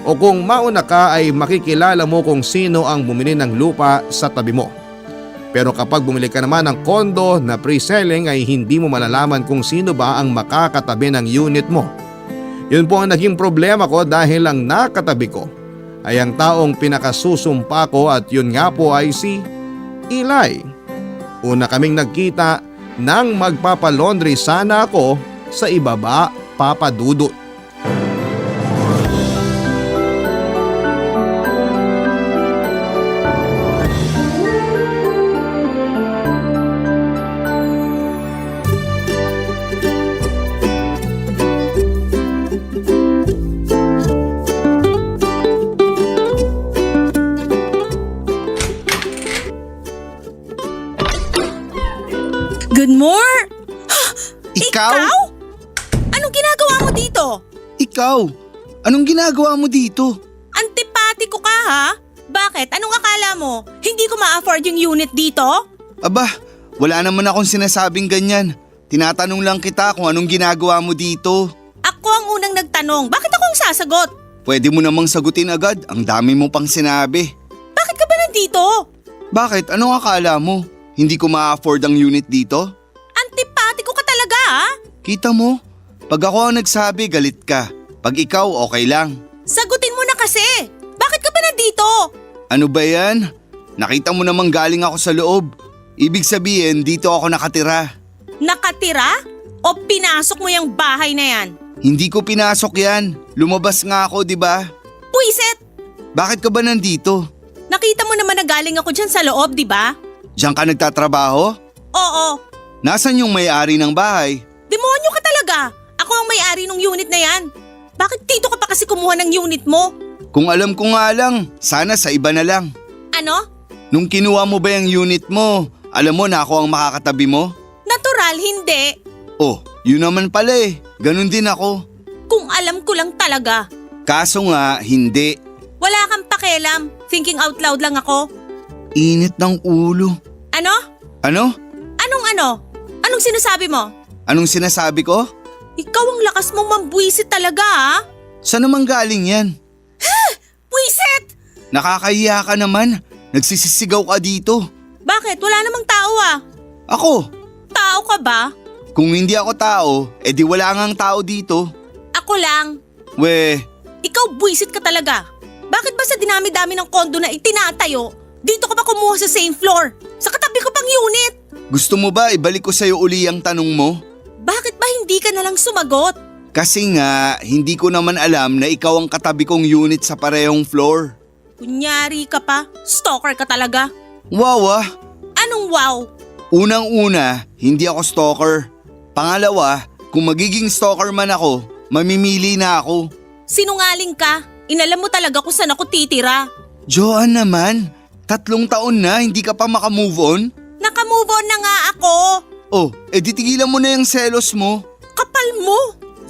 o kung mauna ka ay makikilala mo kung sino ang bumili ng lupa sa tabi mo. Pero kapag bumili ka naman ng kondo na pre-selling ay hindi mo malalaman kung sino ba ang makakatabi ng unit mo. Yun po ang naging problema ko dahil ang nakatabi ko ay ang taong pinakasusumpa ko at yun nga po ay si Eli. Una kaming nagkita nang magpapalaundry sana ako sa ibaba, Papa Dudut. Good morning! Ikaw? Anong ginagawa mo dito? Ikaw? Anong ginagawa mo dito? Antipatiko ka ha? Bakit? Anong akala mo? Hindi ko ma-afford yung unit dito? Aba, wala naman akong sinasabing ganyan. Tinatanong lang kita kung anong ginagawa mo dito. Ako ang unang nagtanong. Bakit ako ang sasagot? Pwede mo namang sagutin agad, ang dami mo pang sinabi. Bakit ka ba nandito? Bakit? Anong akala mo? Hindi ko ma-afford ang unit dito? Antipatiko ka talaga ha? Kita mo? Pag ako ang nagsabi, galit ka. Pag ikaw, okay lang. Sagutin mo na kasi. Bakit ka ba nandito? Ano ba yan? Nakita mo namang galing ako sa loob. Ibig sabihin, dito ako nakatira. Nakatira? O pinasok mo yung bahay na yan? Hindi ko pinasok yan. Lumabas nga ako, di ba? Puiset! Bakit ka ba nandito? Nakita mo naman na galing ako dyan sa loob, di ba? Diyan ka nagtatrabaho? Oo. Nasaan yung may-ari ng bahay? Demonyo ka talaga. Ako ang may-ari ng unit na yan. Bakit dito ka pa kasi kumuha ng unit mo? Kung alam ko nga lang, sana sa iba na lang. Ano? Nung kinuha mo ba yung unit mo, alam mo na ako ang makakatabi mo? Natural, hindi. Oh, yun naman pala eh. Ganun din ako. Kung alam ko lang talaga. Kaso nga, hindi. Wala kang pakialam. Thinking out loud lang ako. Init ng ulo. Ano? Ano? Anong ano? Anong sinasabi mo? Anong sinasabi ko? Ikaw ang lakas mong mambuisit talaga ha? Saan naman galing yan? Buisit! Nakakahiya ka naman. Nagsisisigaw ka dito. Bakit? Wala namang tao ah. Ako? Tao ka ba? Kung hindi ako tao, edi wala ngang tao dito. Ako lang. We, Ikaw buisit ka talaga. Bakit ba sa dinami-dami ng kondo na itinatayo, dito ka pa kumuha sa same floor? Sa katabi ko pang unit. gusto mo ba ibalik ko sa'yo uli ang tanong mo? Bakit ba hindi ka nalang sumagot? Kasi nga, hindi ko naman alam na ikaw ang katabi kong unit sa parehong floor. Kunyari ka pa. Stalker ka talaga. Wow ah! Anong wow? Unang-una, hindi ako stalker. Pangalawa, kung magiging stalker man ako, mamimili na ako. Sinungaling ka. Inalam mo talaga kung saan ako titira. Joan naman, 3 taon na hindi ka pa makamove on? Nakamove on na nga ako. Oh, edi tigilan mo na yung selos mo. Kapal mo.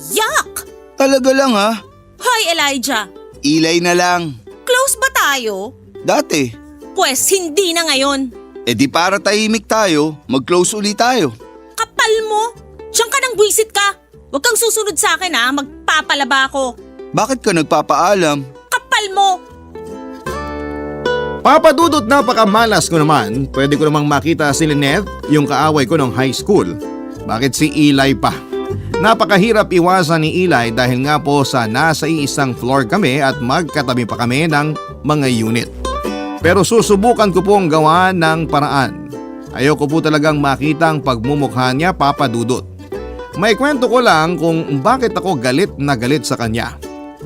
Yuck! Talaga lang ha? Hi Elijah. Ilay na lang. Close ba tayo? Dati. Pwes hindi na ngayon. E di para tahimik tayo, mag-close ulit tayo. Kapal mo! Diyan ka nang buwisit ka! Huwag kang susunod sa akin ha, magpapalaba ako. Bakit ka nagpapaalam? Kapal mo! Papa Dudut, napakamalas ko naman. Pwede ko namang makita si Lynette, yung kaaway ko nung high school. Bakit si Eli pa? Napakahirap iwasan ni Eli dahil nga po sa nasa iisang floor kami at magkatabi pa kami ng mga unit. Pero susubukan ko pong gawa ng paraan. Ayoko po talagang makita ang pagmumukha niya, Papa Dudut. May kwento ko lang kung bakit ako galit na galit sa kanya.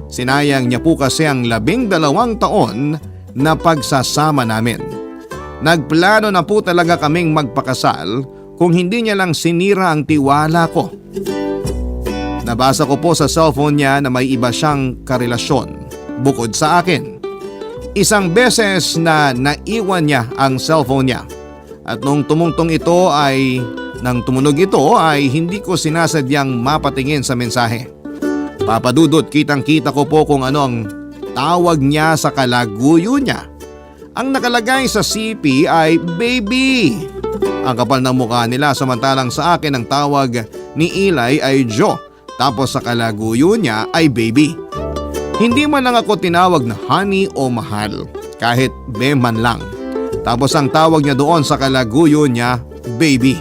Sinayang niya po kasi ang 12 taon na pagsasama namin. Nagplano na po talaga kaming magpakasal kung hindi niya lang sinira ang tiwala ko. Nabasa ko po sa cellphone niya na may iba siyang karelasyon bukod sa akin. Isang beses na naiwan niya ang cellphone niya at nung tumunog ito ay hindi ko sinasadyang mapatingin sa mensahe. Papa Dudut, kitang-kita ko po kung ano ang tawag niya sa kalaguyo niya. Ang nakalagay sa CP ay baby. Ang kapal ng mukha nila, samantalang sa akin ang tawag ni Eli ay Joe, tapos sa kalaguyo niya ay baby. Hindi man lang ako tinawag na honey o mahal, kahit be man lang. Tapos ang tawag niya doon sa kalaguyo niya, baby.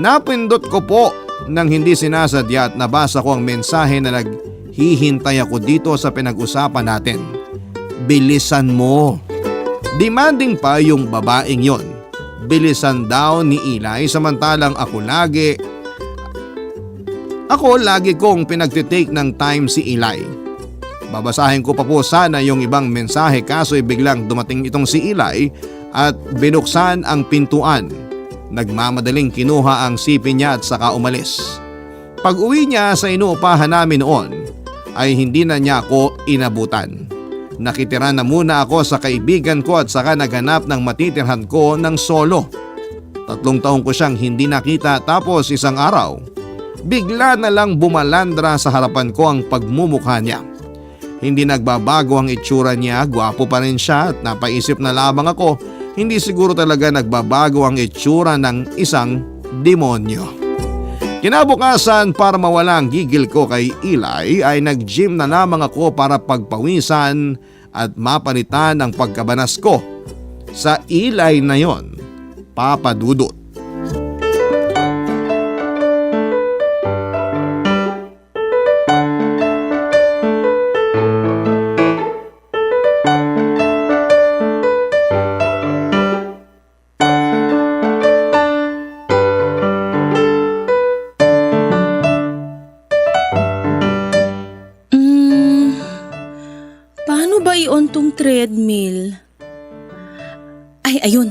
Napindot ko po nang hindi sinasadya at nabasa ko ang mensahe na naghihintay ako dito sa pinag-usapan natin. Bilisan mo. Demanding pa yung babaeng yon. Bilisan daw ni Eli, samantalang ako lagi kong pinagtitake ng time si Eli. Babasahin ko pa po sana yung ibang mensahe kaso biglang dumating itong si Eli at binuksan ang pintuan. Nagmamadaling kinuha ang sipi niya at saka umalis. Pag uwi niya sa inuupahan namin noon ay hindi na niya ako inabutan. Nakitira na muna ako sa kaibigan ko at saka naghanap ng matitirhan ko ng solo. 3 taon ko siyang hindi nakita tapos isang araw, bigla na lang bumalandra sa harapan ko ang pagmumukha niya. Hindi nagbabago ang itsura niya, gwapo pa rin siya at napaisip na lamang ako, hindi siguro talaga nagbabago ang itsura ng isang demonyo. Kinabukasan, para mawala ang gigil ko kay Eli ay nag-gym na lamang ako para pagpawisan at mapalitan ang pagkabanas ko. Sa Eli na yon, Papa Dudut. Paano ba i-on tong treadmill? Ay, ayun.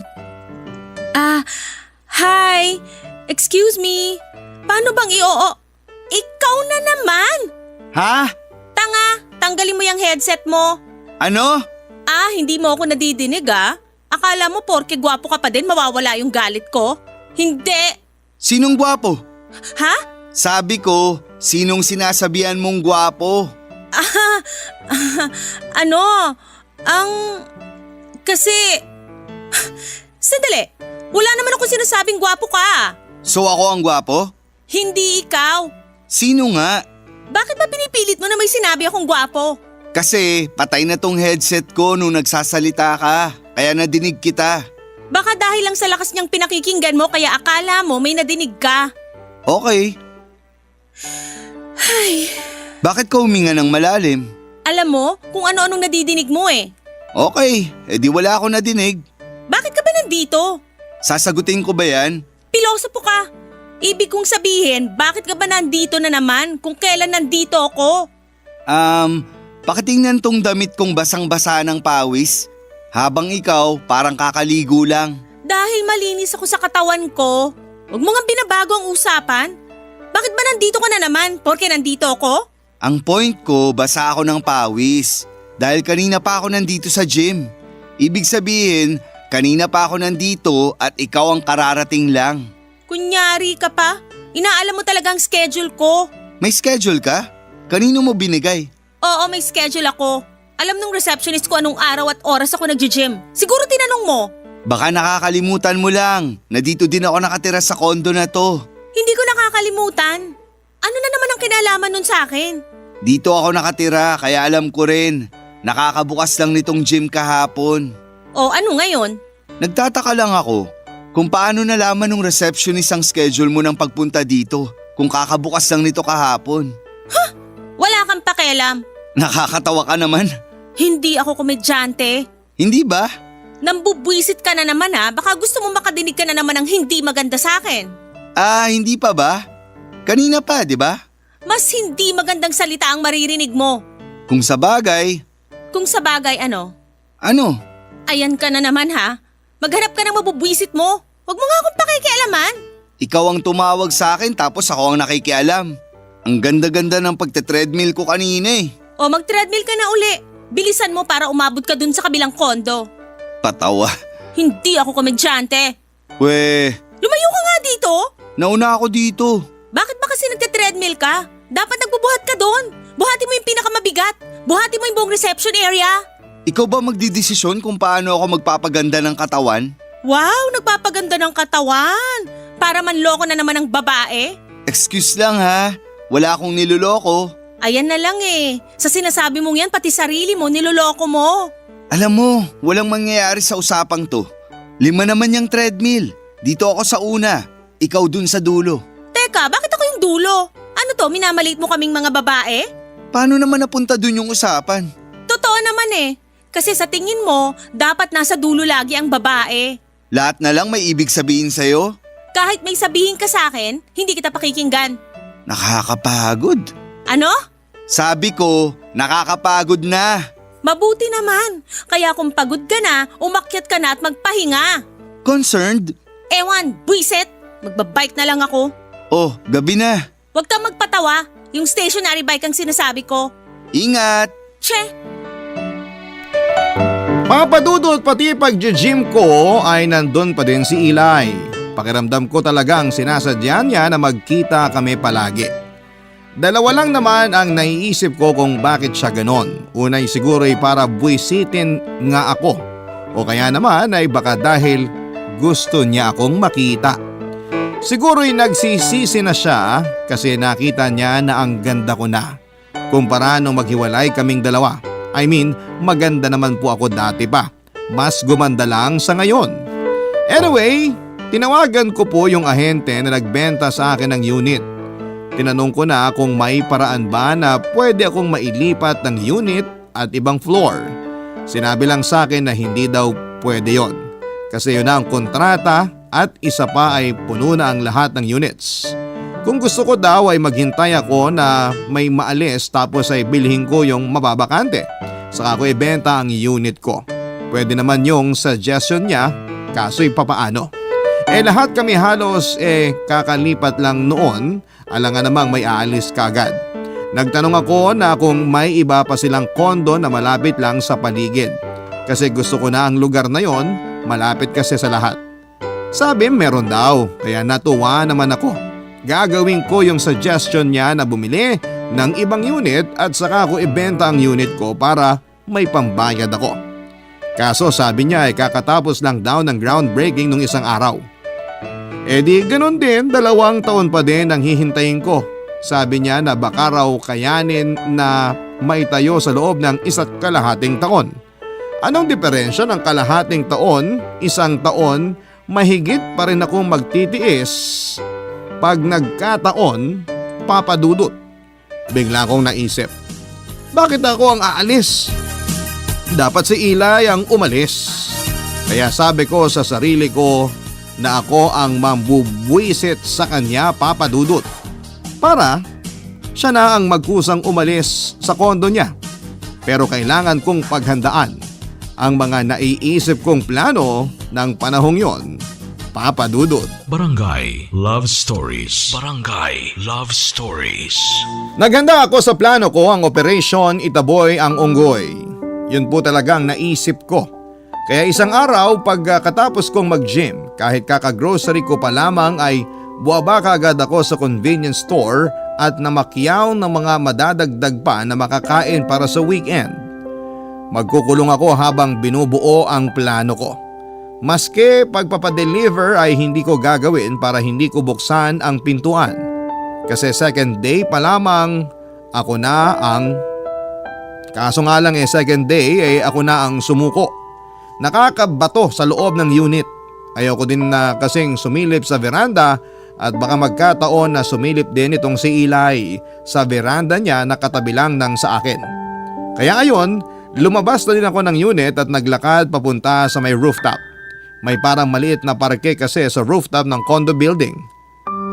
Hi! Excuse me? Paano bang i-oo? Ikaw na naman! Ha? Tanga! Tanggalin mo yung headset mo. Ano? Hindi mo ako nadidinig Akala mo porke gwapo ka pa din mawawala yung galit ko? Hindi! Sinong gwapo? Ha? Sabi ko, sinong sinasabihan mong gwapo? Kasi... Sandali, wala naman ako sinasabing gwapo ka. So ako ang gwapo? Hindi ikaw. Sino nga? Bakit ba pinipilit mo na may sinabi akong gwapo? Kasi patay na tong headset ko nung nagsasalita ka, kaya nadinig kita. Baka dahil lang sa lakas niyang pinakikinggan mo kaya akala mo may nadinig ka. Okay. Ay, Bakit ka huminga ng malalim? alam mo kung ano-anong nadidinig mo Okay, edi wala ako nadinig. Bakit ka ba nandito? Sasagutin ko ba yan? Pilosopo ka. Ibig kong sabihin, bakit ka ba nandito na naman kung kailan nandito ako? Pakitingnan tong damit kong basang-basa ng pawis. Habang ikaw, parang kakaligo lang. Dahil malinis ako sa katawan ko. Huwag mo nga binabago ang usapan. Bakit ba nandito ka na naman? Porke nandito ako? Ang point ko, basa ako ng pawis. Dahil kanina pa ako nandito sa gym. Ibig sabihin, kanina pa ako nandito at ikaw ang kararating lang. Kunyari ka pa? Inaalam mo talaga ang schedule ko. May schedule ka? Kanino mo binigay? Oo, may schedule ako. Alam nung receptionist ko anong araw at oras ako nag-gym. Siguro tinanong mo. Baka nakakalimutan mo lang na dito din ako nakatira sa kondo na to. Hindi ko nakakalimutan. Ano na naman ang kinalaman nun sa akin? Dito ako nakatira kaya alam ko rin. Nakakabukas lang nitong gym kahapon. O ano ngayon? Nagtataka lang ako kung paano nalaman ng receptionist ang schedule mo ng pagpunta dito kung kakabukas lang nito kahapon. Wala kang pakialam. Nakakatawa ka naman. Hindi ako komedyante. Hindi ba? Nambubwisit ka na naman ha. Baka gusto mo makadinig ka na naman ng hindi maganda sa akin. Hindi pa ba? Kanina pa, di ba? Mas hindi magandang salita ang maririnig mo. Kung sa bagay, Kung sa bagay ano? ano? Ayan ka na naman ha. Maghanap ka ng mabubwisit mo. Huwag mo nga akong pakikialaman. Ikaw ang tumawag sa akin tapos ako ang nakikialam. Ang ganda-ganda ng pagte-treadmill ko kanina eh. O mag-treadmill ka na uli. Bilisan mo para umabot ka dun sa kabilang kondo. Patawa. Hindi ako komedyante. We, Lumayo ka nga dito. nauna ako dito. Bakit ba kasi nagte-treadmill ka? Dapat nagbubuhat ka doon. Buhati mo yung pinakamabigat. Buhati mo yung buong reception area. Ikaw ba magdidesisyon kung paano ako magpapaganda ng katawan? Wow, nagpapaganda ng katawan. Para manloko na naman ng babae. Excuse lang ha. Wala akong niloloko. Ayan na lang eh. Sa sinasabi mong yan, pati sarili mo, niloloko mo. Alam mo, walang mangyayari sa usapang to. 5 naman yung treadmill. Dito ako sa una. Ikaw dun sa dulo. Teka, bakit ako yung dulo? Ano to, minamalit mo kaming mga babae? Paano naman napunta dun yung usapan? Totoo naman eh. Kasi sa tingin mo, dapat nasa dulo lagi ang babae. Lahat na lang may ibig sabihin sa'yo? Kahit may sabihin ka sa akin, hindi kita pakikinggan. Nakakapagod. Ano? Sabi ko, nakakapagod na. Mabuti naman. Kaya kung pagod ka na, umakyat ka na at magpahinga. Concerned? Ewan, buisit. Magbabike na lang ako. Oh, gabi na. Huwag kang magpatawa. Yung stationary bike ang sinasabi ko. Ingat. Che! Papadudot pati pag-gym ko ay nandun pa din si Eli. Pakiramdam ko talagang sinasadya niya na magkita kami palagi. Dalawa lang naman ang naiisip ko kung bakit siya ganon. Unay siguro ay para buwisitin nga ako. O kaya naman ay baka dahil gusto niya akong makita. Siguro'y nagsisisi na siya kasi nakita niya na ang ganda ko na. Kumpara nung maghiwalay kaming dalawa. I mean, maganda naman po ako dati pa. Mas gumanda lang sa ngayon. Anyway, tinawagan ko po yung ahente na nagbenta sa akin ng unit. Tinanong ko na kung may paraan ba na pwede akong mailipat ng unit at ibang floor. Sinabi lang sa akin na hindi daw pwede yon. Kasi yun na ang kontrata at isa pa ay puno na ang lahat ng units. Kung gusto ko daw ay maghintay ako na may maalis tapos ay bilhin ko yung mababakante. Saka ko ibenta ang unit ko. Pwede naman yung suggestion niya, kaso'y papaano. Lahat kami halos kakalipat lang noon, alangan namang may aalis kagad. Nagtanong ako na kung may iba pa silang kondo na malapit lang sa paligid. Kasi gusto ko na ang lugar na yon, malapit kasi sa lahat. Sabi meron daw, kaya natuwa naman ako. Gagawin ko yung suggestion niya na bumili ng ibang unit at saka ko ibenta ang unit ko para may pambayad ako. Kaso sabi niya ay kakatapos lang daw ng groundbreaking nung isang araw. Di ganun din, 2 taon pa din ang hihintayin ko. Sabi niya na baka raw kayanin na maitayo sa loob ng 1.5 taon. Anong diferensya ng kalahating taon, 1 taon, mahigit pa rin akong magtitiis. Pag nagkataon, papadudot. Bigla kong naisip, bakit ako ang aalis? Dapat si Eli ang umalis. Kaya sabi ko sa sarili ko na ako ang mambubwisit sa kanya, papadudot. Para siya na ang magkusang umalis sa kondo niya. Pero kailangan kong paghandaan ang mga naiisip kong plano ng panahong yon. Papadudod. Barangay Love Stories. Barangay Love Stories. Naghanda ako sa plano ko, ang Operation Itaboy ang Unggoy. Yun po talagang naisip ko. Kaya isang araw pagkatapos kong mag-gym, kahit kaka-grocery ko pa lamang ay buwaba kaagad ako sa convenience store at namakyaw ng mga madadagdag pa na makakain para sa weekend. Magkukulong ako habang binubuo ang plano ko. Maski pagpapadeliver ay hindi ko gagawin para hindi ko buksan ang pintuan. Kasi second day pa lamang ako na ang... Kaso nga lang second day ako na ang sumuko. Nakakabato sa loob ng unit. Ayoko din na kasing sumilip sa veranda at baka magkataon na sumilip din itong si Eli sa veranda niya na katabi lang ng sa akin. Kaya ayon, lumabas na din ako ng unit at naglakad papunta sa may rooftop. May parang maliit na parke kasi sa rooftop ng condo building.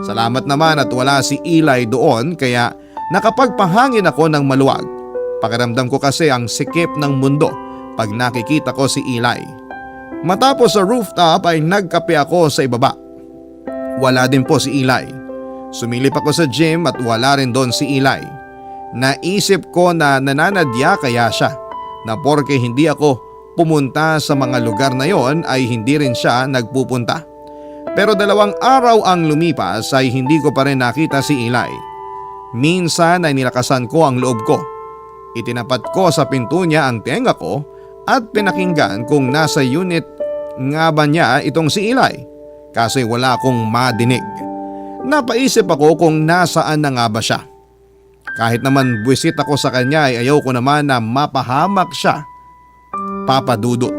Salamat naman at wala si Eli doon kaya nakapagpahangin ako ng maluwag. Pakiramdam ko kasi ang sikip ng mundo pag nakikita ko si Eli. Matapos sa rooftop ay nagkape ako sa ibaba. Wala din po si Eli. Sumilip ako sa gym at wala rin doon si Eli. Naisip ko na nananadya kaya siya na porke hindi ako pumunta sa mga lugar na yon ay hindi rin siya nagpupunta. Pero 2 araw ang lumipas ay hindi ko pa rin nakita si Eli. Minsan ay nilakasan ko ang loob ko. Itinapat ko sa pinto niya ang tenga ko at pinakinggan kung nasa unit nga ba niya itong si Eli. Kasi wala akong madinig. Napaisip ako kung nasaan na nga ba siya. Kahit naman buwisit ako sa kanya ay ayaw ko naman na mapahamak siya. Papa Dudut.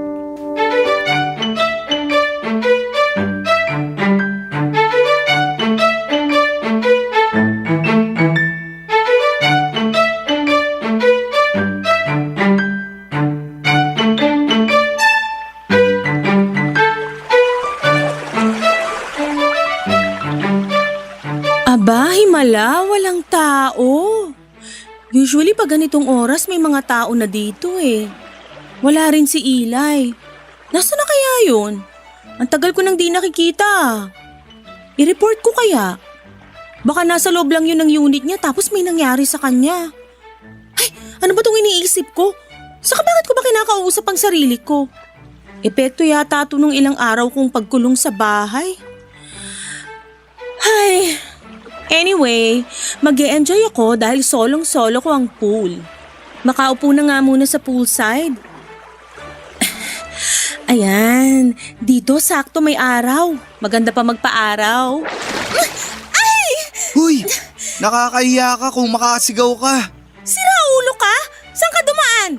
Aba, himala, walang tao. Usually pag ganitong oras may mga tao na dito eh. Wala rin si Eli. Nasaan na kaya yun? Ang tagal ko nang di nakikita. I-report ko kaya? Baka nasa loob lang yun ng unit niya tapos may nangyari sa kanya. Ay, ano ba itong iniisip ko? Saka bakit ko ba kinakausap ang sarili ko? Epekto yata ito nung ilang araw kong pagkulong sa bahay. Ay, anyway, mag-e-enjoy ako dahil solong-solo ko ang pool. Makaupo na nga muna sa poolside. Ayan, dito sakto may araw. Maganda pa magpa-araw. Ay! Huy! Nakakahiya ka kung makasigaw ka. Sira ulo ka? Saan ka dumaan?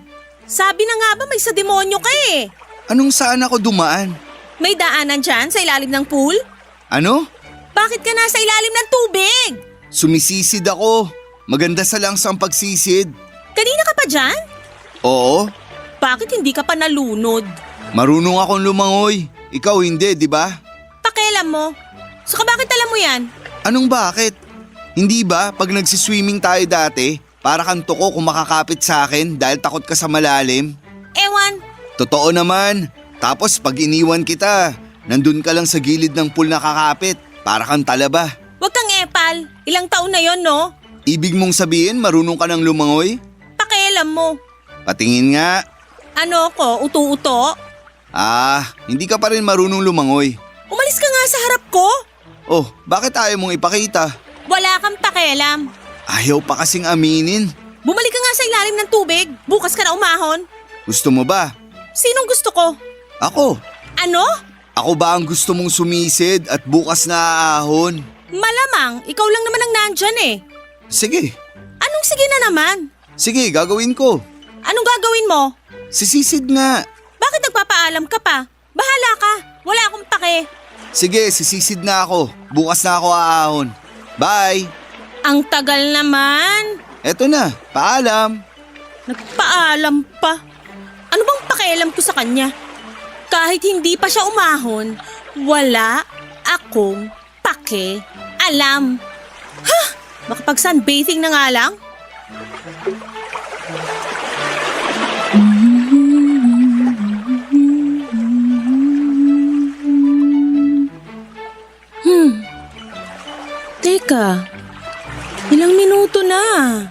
Sabi na nga ba may sa demonyo ka eh. Anong saan ako dumaan? May daanan dyan sa ilalim ng pool? Ano? Bakit ka nasa ilalim ng tubig? Sumisisid ako. Maganda sa langsang pagsisid. Kanina ka pa dyan? Oo, Bakit hindi ka pa nalunod? marunong akong lumangoy. Ikaw hindi, di ba? Pakialam mo. Saka bakit alam mo yan? Anong bakit? Hindi ba pag nagsiswimming tayo dati, para kang tuko kung makakapit sa akin dahil takot ka sa malalim? Ewan. Totoo naman. Tapos pag iniwan kita, nandun ka lang sa gilid ng pool nakakapit, para kang talaba. Huwag kang epal. Ilang taon na yon, no? Ibig mong sabihin marunong ka ng lumangoy? Pakialam mo. Patingin nga. Ano ko, uto-uto? Hindi ka pa rin marunong lumangoy. Umalis ka nga sa harap ko. Oh, bakit ayaw mong ipakita? Wala kang pakialam. Ayaw pa kasing aminin. Bumalik ka nga sa ilalim ng tubig. Bukas ka na umahon. Gusto mo ba? Sinong gusto ko? Ako. Ano? Ako ba ang gusto mong sumisid at bukas na aahon? Malamang, ikaw lang naman ang nandyan eh. Sige. Anong sige na naman? Sige, gagawin ko. Anong gagawin mo? Sisisid nga. Bakit nagpapaalam ka pa? Bahala ka. Wala akong pake. Sige, sisisid na ako. Bukas na ako aahon. Bye! Ang tagal naman. Eto na, paalam. Nagpaalam pa. Ano bang pakialam ko sa kanya? Kahit hindi pa siya umahon, wala akong pake-alam. Ha? Makapag-sunbathing na nga lang? Teka, ilang minuto na.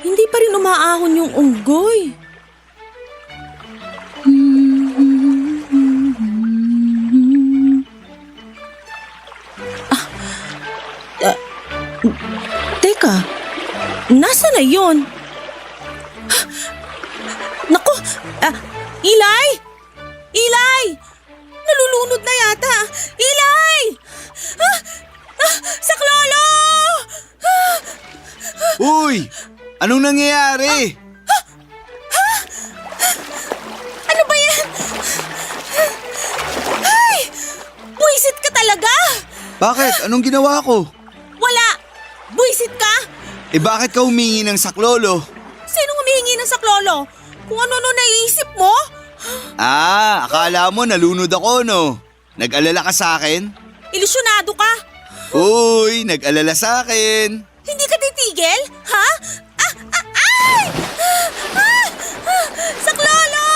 Hindi pa rin umaahon yung unggoy. Teka, nasa na yun? Naku, Eli! Eli! Naluluto Anong nangyayari? Ano ba yan? Ay! Buisit ka talaga! Bakit? Anong ginawa ko? Wala! Buisit ka! Bakit ka humingi ng saklolo? Sinong humihingi ng saklolo? Kung ano naiisip mo? Akala mo nalunod ako, no? Nag-alala ka sa akin? Ilusyonado ka? Uy, nag-alala sa akin. Hindi ka titigil? Ha? Ay! Saklolo!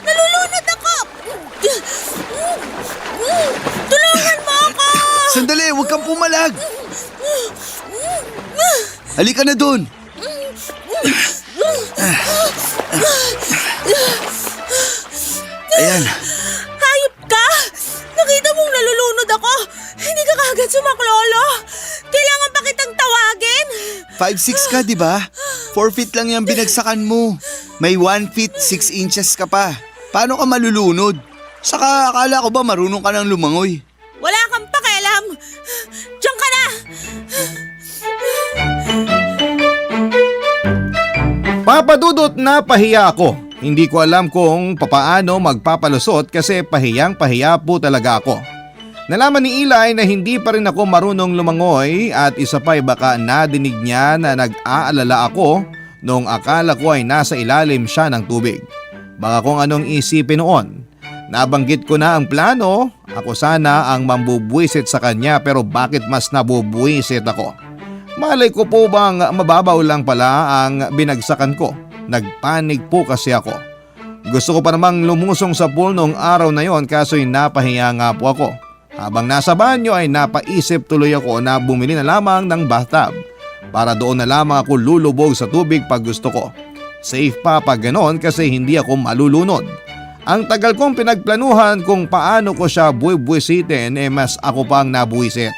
Nalulunod ako! Tulungan mo ako! Sandali, huwag kang pumalag. Halika na dun. Ayan. Hayop ka! Nakita mong nalulunod ako! Hindi ka kagad sumaklolo! Kailangan pa kitang tawagin! 5'6" ka, di ba? 4 feet lang yung binagsakan mo. May 1 feet 6 inches ka pa. Paano ka malulunod? Saka akala ko ba marunong ka nang lumangoy? Wala kang pakialam! Diyan ka na! Papadudot na pahiya ako. Hindi ko alam kung papaano magpapalusot kasi pahiyang-pahiya po talaga ako. Nalaman ni Eli na hindi pa rin ako marunong lumangoy at isa pa'y baka nadinig niya na nag-aalala ako noong akala ko ay nasa ilalim siya ng tubig. Baka kung anong isipin noon. Nabanggit ko na ang plano, ako sana ang mambubwisit sa kanya pero bakit mas nabubwisit ako? Malay ko po bang mababaw lang pala ang binagsakan ko? Nagpanik po kasi ako. Gusto ko pa namang lumusong sa pool noong araw na yon kaso'y napahiya nga po ako. Habang nasa banyo ay napaisip tuloy ako na bumili na lamang ng bathtub para doon na lamang ako lulubog sa tubig pag gusto ko. Safe pa pag ganon kasi hindi ako malulunod. Ang tagal kong pinagplanuhan kung paano ko siya buwisitin mas ako pang nabuwisit.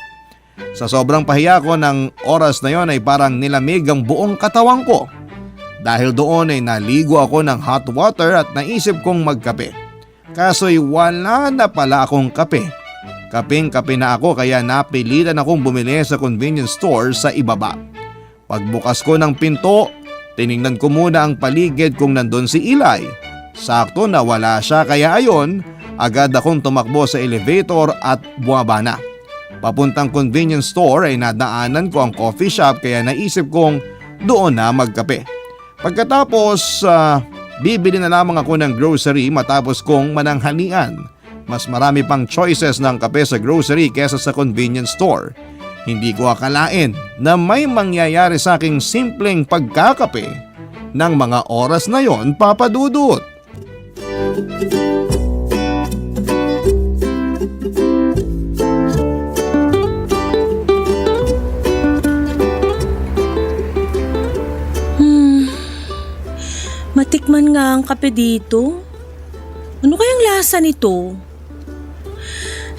Sa sobrang pahiya ko ng oras na yon ay parang nilamig ang buong katawan ko. Dahil doon ay naligo ako ng hot water at naisip kong magkape. Kaso'y wala na pala akong kape. Kapeng-kape na ako kaya napilitan akong bumili sa convenience store sa ibaba. Pagbukas ko ng pinto, tiningnan ko muna ang paligid kung nandun si Eli. Sakto na wala siya kaya ayon, agad akong tumakbo sa elevator at bumaba na. Papuntang convenience store ay nadaanan ko ang coffee shop kaya naisip kong doon na magkape. Pagkatapos, bibili na lamang ako ng grocery matapos kong mananghalian. Mas marami pang choices ng kape sa grocery kesa sa convenience store. Hindi ko akalain na may mangyayari sa aking simpleng pagkakape ng mga oras na yon, Papa Dudut. Matikman nga ang kape dito. Ano kayang lasa nito?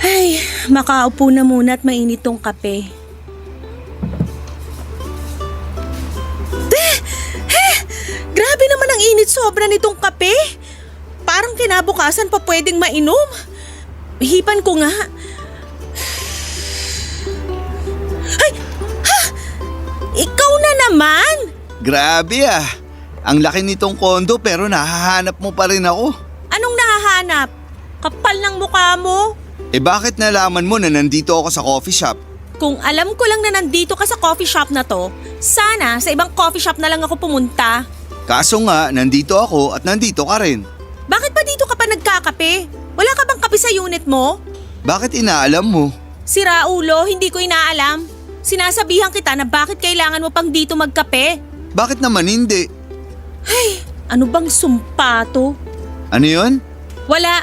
Ay, makaupo na muna at mainit tong kape. Grabe naman ang init sobra nitong kape. Parang kinabukasan pa pwedeng mainom. Hipan ko nga. Ay! Ha! Ikaw na naman! Grabe ah. Ang laki nitong kondo pero nahahanap mo pa rin ako. Anong nahahanap? Kapal ng mukha mo. Bakit nalaman mo na nandito ako sa coffee shop? Kung alam ko lang na nandito ka sa coffee shop na to, sana sa ibang coffee shop na lang ako pumunta. Kaso nga, nandito ako at nandito ka rin. Bakit ba dito ka pa nagkakape? Wala ka bang kape sa unit mo? Bakit inaalam mo? Sira ulo, hindi ko inaalam. Sinasabihan kita na bakit kailangan mo pang dito magkape. Bakit naman hindi? Ay, ano bang sumpa to? Ano yun? Wala.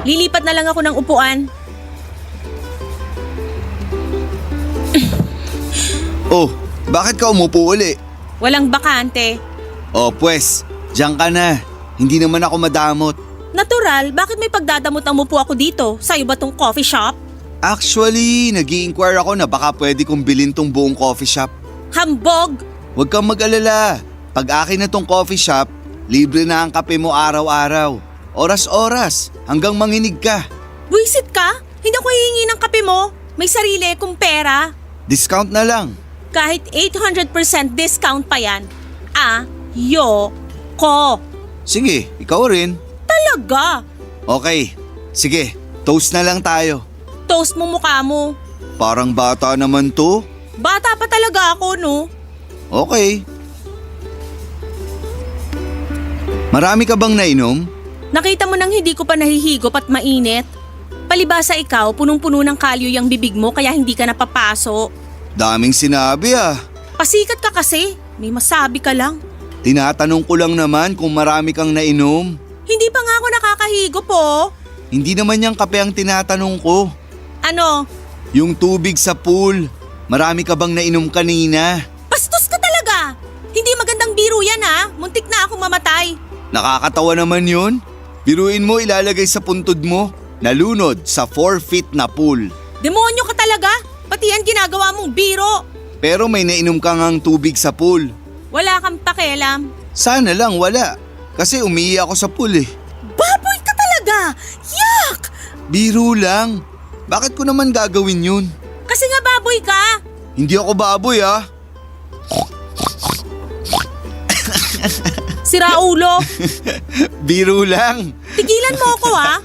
Lilipat na lang ako ng upuan. Oh, bakit ka umupo uli? Walang bakante. Oh pwes, diyan ka na. Hindi naman ako madamot. Natural, bakit may pagdadamot ang mupo ako dito? Sa'yo ba tong coffee shop? Actually, nag-i-inquire ako na baka pwede kong bilhin tong buong coffee shop. Hambog! Huwag kang mag-alala. Pag akin na tong coffee shop, libre na ang kape mo araw-araw. Oras-oras, hanggang manginig ka. Buisit ka? Hindi ako hihingi ng kape mo. May sarili akong pera. Discount na lang. Kahit 800% discount pa yan. Ayoko. Sige, ikaw rin. Talaga. Okay, sige, toast na lang tayo. Toast mo mukha mo. Parang bata naman to. Bata pa talaga ako, no? Okay. Marami ka bang nainom? Nakita mo nang hindi ko pa nahihigop at mainit? Palibasa ikaw, punong-puno ng kalyo yung bibig mo kaya hindi ka napapaso. Daming sinabi ah. Pasikat ka kasi, may masabi ka lang. Tinatanong ko lang naman kung marami kang nainom. Hindi pa nga ako nakakahigop oh. Hindi naman yung kape ang tinatanong ko. Ano? Yung tubig sa pool. Marami ka bang nainom kanina? Bastos ka talaga! Hindi magandang biro yan ha, muntik na akong mamatay. Nakakatawa naman yun. Biruin mo ilalagay sa puntod mo. Nalunod sa 4 feet na pool. Demonyo ka talaga, pati yan ginagawa mong biro. Pero may nainom ka ngang tubig sa pool. Wala kang pakialam. Sana lang wala. Kasi umiiyak ako sa pool eh. Baboy ka talaga! Yak! Biro lang. Bakit ko naman gagawin yun? Kasi nga baboy ka. Hindi ako baboy ah. Sira ulo. Biro lang. Tigilan mo ako ha.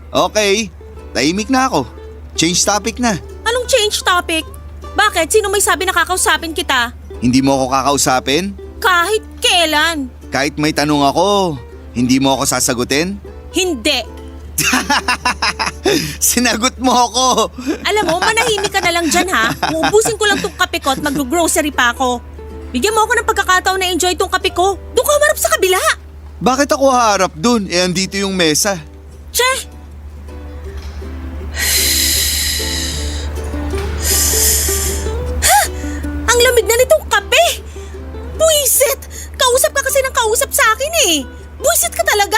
Okay, tahimik na ako. Change topic na. Anong change topic? Bakit? Sino may sabi na kakausapin kita? Hindi mo ako kakausapin? Kahit kailan. Kahit may tanong ako, hindi mo ako sasagutin? Hindi. Sinagot mo ako. Alam mo, manahimik ka na lang dyan ha. Uubusin ko lang tong kape ko at mag-grocery pa ako. Bigyan mo ako ng pagkakataon na enjoy tong kape ko. Doon ka humarap sa kabila. Bakit ako harap dun? Eh andito yung mesa. Che! Ha! Ang lamig na nitong kape! Buisit! Kausap ka kasi ng kausap sa akin eh. Buisit ka talaga.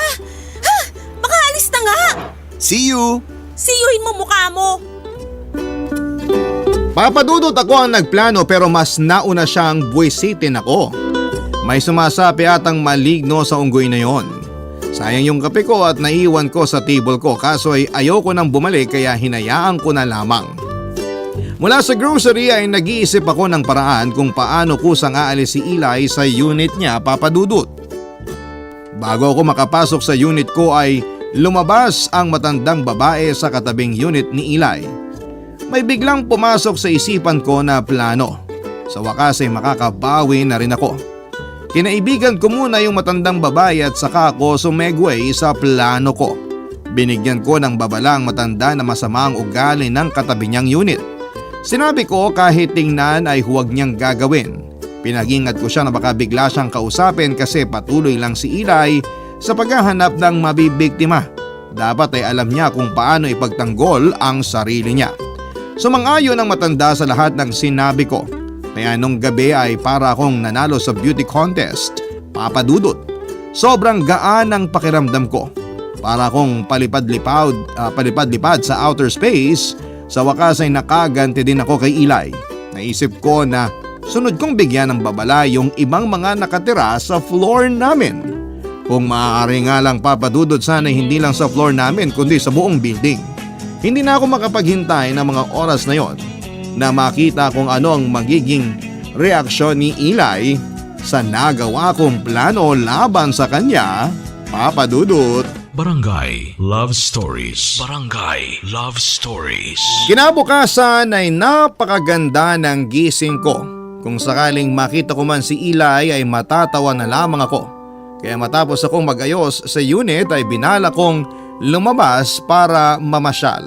Ha! Baka alis na nga. See you! Siyuhin mo mukha mo. Papadudot ako ang nagplano pero mas nauna siyang buwisitin ako. May sumasapi atang maligno sa unggoy na yon. Sayang yung kape ko at naiwan ko sa table ko kaso ay ayoko nang bumalik kaya hinayaan ko na lamang. Mula sa grocery ay nag-iisip ako ng paraan kung paano kusang aalis si Eli sa unit niya, Papadudot. Bago ako makapasok sa unit ko ay lumabas ang matandang babae sa katabing unit ni Eli. May biglang pumasok sa isipan ko na plano. Sa wakas ay makakabawi na rin ako. Kinaibigan ko muna yung matandang babae at saka ako sumegway sa plano ko. Binigyan ko ng babalang matanda na masama ang ugali ng katabi niyang unit. Sinabi ko kahit tingnan ay huwag niyang gagawin. Pinag-ingat ko siya na baka bigla siyang kausapin kasi patuloy lang si Eli sa paghahanap ng mabibiktima. Dapat ay alam niya kung paano ipagtanggol ang sarili niya. Sumang-ayon ang matanda sa lahat ng sinabi ko. Kaya nung gabi ay para akong nanalo sa beauty contest, Papadudot. Sobrang gaan ang pakiramdam ko. Para akong palipad-lipad sa outer space. Sa wakas ay nakaganti din ako kay Eli. Naisip ko na sunod kong bigyan ng babala yung ibang mga nakatira sa floor namin. Kung maaari nga lang, Papadudot, sana hindi lang sa floor namin kundi sa buong building. Hindi na ako makapaghintay ng mga oras na yon na makita kung ano ang magiging reaksyon ni Eli sa nagawa kong plano laban sa kanya, Papadudot. Barangay Love Stories. Barangay Love Stories. Kinabukasan ay napakaganda ng gising ko. Kung sakaling makita ko man si Eli ay matatawa na lamang ako. Kaya matapos akong mag-ayos sa unit ay binala kong lumabas para mamasyal.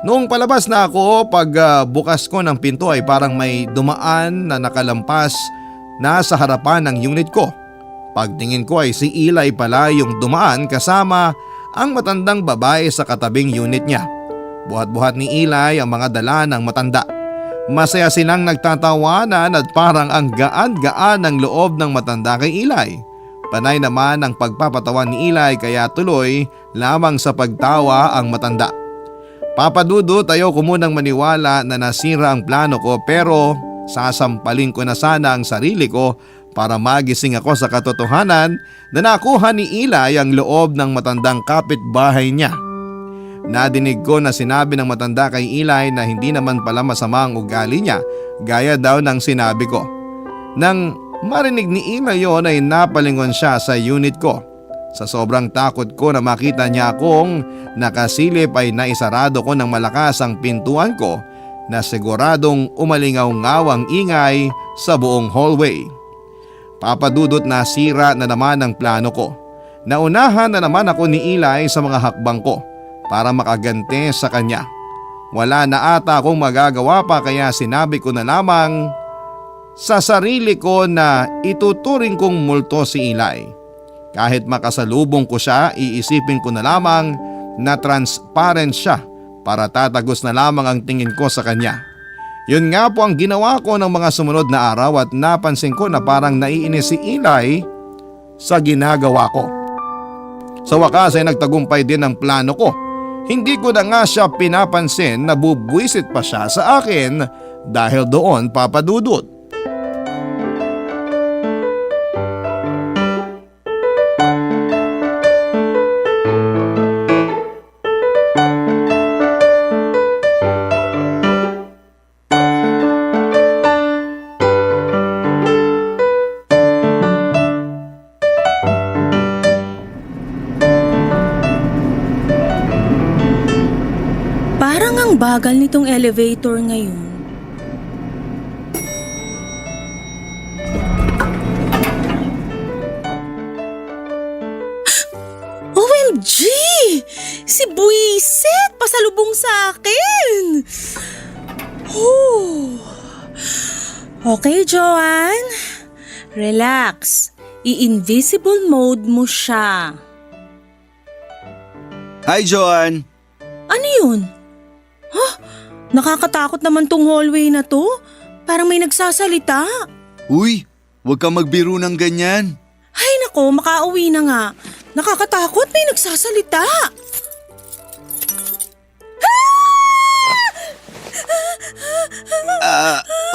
Noong palabas na ako, pag bukas ko ng pinto ay parang may dumaan na nakalampas na sa harapan ng unit ko. Pagtingin ko ay si Eli pala yung dumaan kasama ang matandang babae sa katabing unit niya. Buhat-buhat ni Eli ang mga dala ng matanda. Masaya silang nagtatawanan at parang ang gaan-gaan ng loob ng matanda kay Eli. Panay naman ang pagpapatawa ni Eli kaya tuloy lamang sa pagtawa ang matanda. Papadudot, ayoko munang maniwala na nasira ang plano ko pero sasampalin ko na sana ang sarili ko para magising ako sa katotohanan na nakuha ni Eli ang loob ng matandang kapitbahay niya. Nadinig ko na sinabi ng matanda kay Eli na hindi naman pala masama ang ugali niya gaya daw ng sinabi ko. Nang Marinig ni Ina yon ay napalingon siya sa unit ko. Sa sobrang takot ko na makita niya akong nakasilip ay naisarado ko ng malakas ang pintuan ko na siguradong umalingaw-ngaw ang ingay sa buong hallway. Papadudot na sira na naman ang plano ko. Naunahan na naman ako ni Eli sa mga hakbang ko para makagante sa kanya. Wala na ata akong magagawa pa kaya sinabi ko na lamang sa sarili ko na ituturing kong multo si Eli. Kahit makasalubong ko siya, iisipin ko na lamang na transparent siya para tatagos na lamang ang tingin ko sa kanya. Yun nga po ang ginawa ko ng mga sumunod na araw at napansin ko na parang naiinis si Eli sa ginagawa ko. Sa wakas ay nagtagumpay din ang plano ko. Hindi ko na nga siya pinapansin na bubwisit pa siya sa akin dahil doon, Papa Dudut. Parang ang bagal nitong elevator ngayon. OMG! Si Buisit! Pasalubong sa akin! Okay, Joanne. Relax. I-invisible mode mo siya. Hi, Joanne. Ano yun? Nakakatakot naman tong hallway na to. Parang may nagsasalita. Uy, huwag kang magbiro ng ganyan. Ay nako, makauwi na nga. Nakakatakot, may nagsasalita.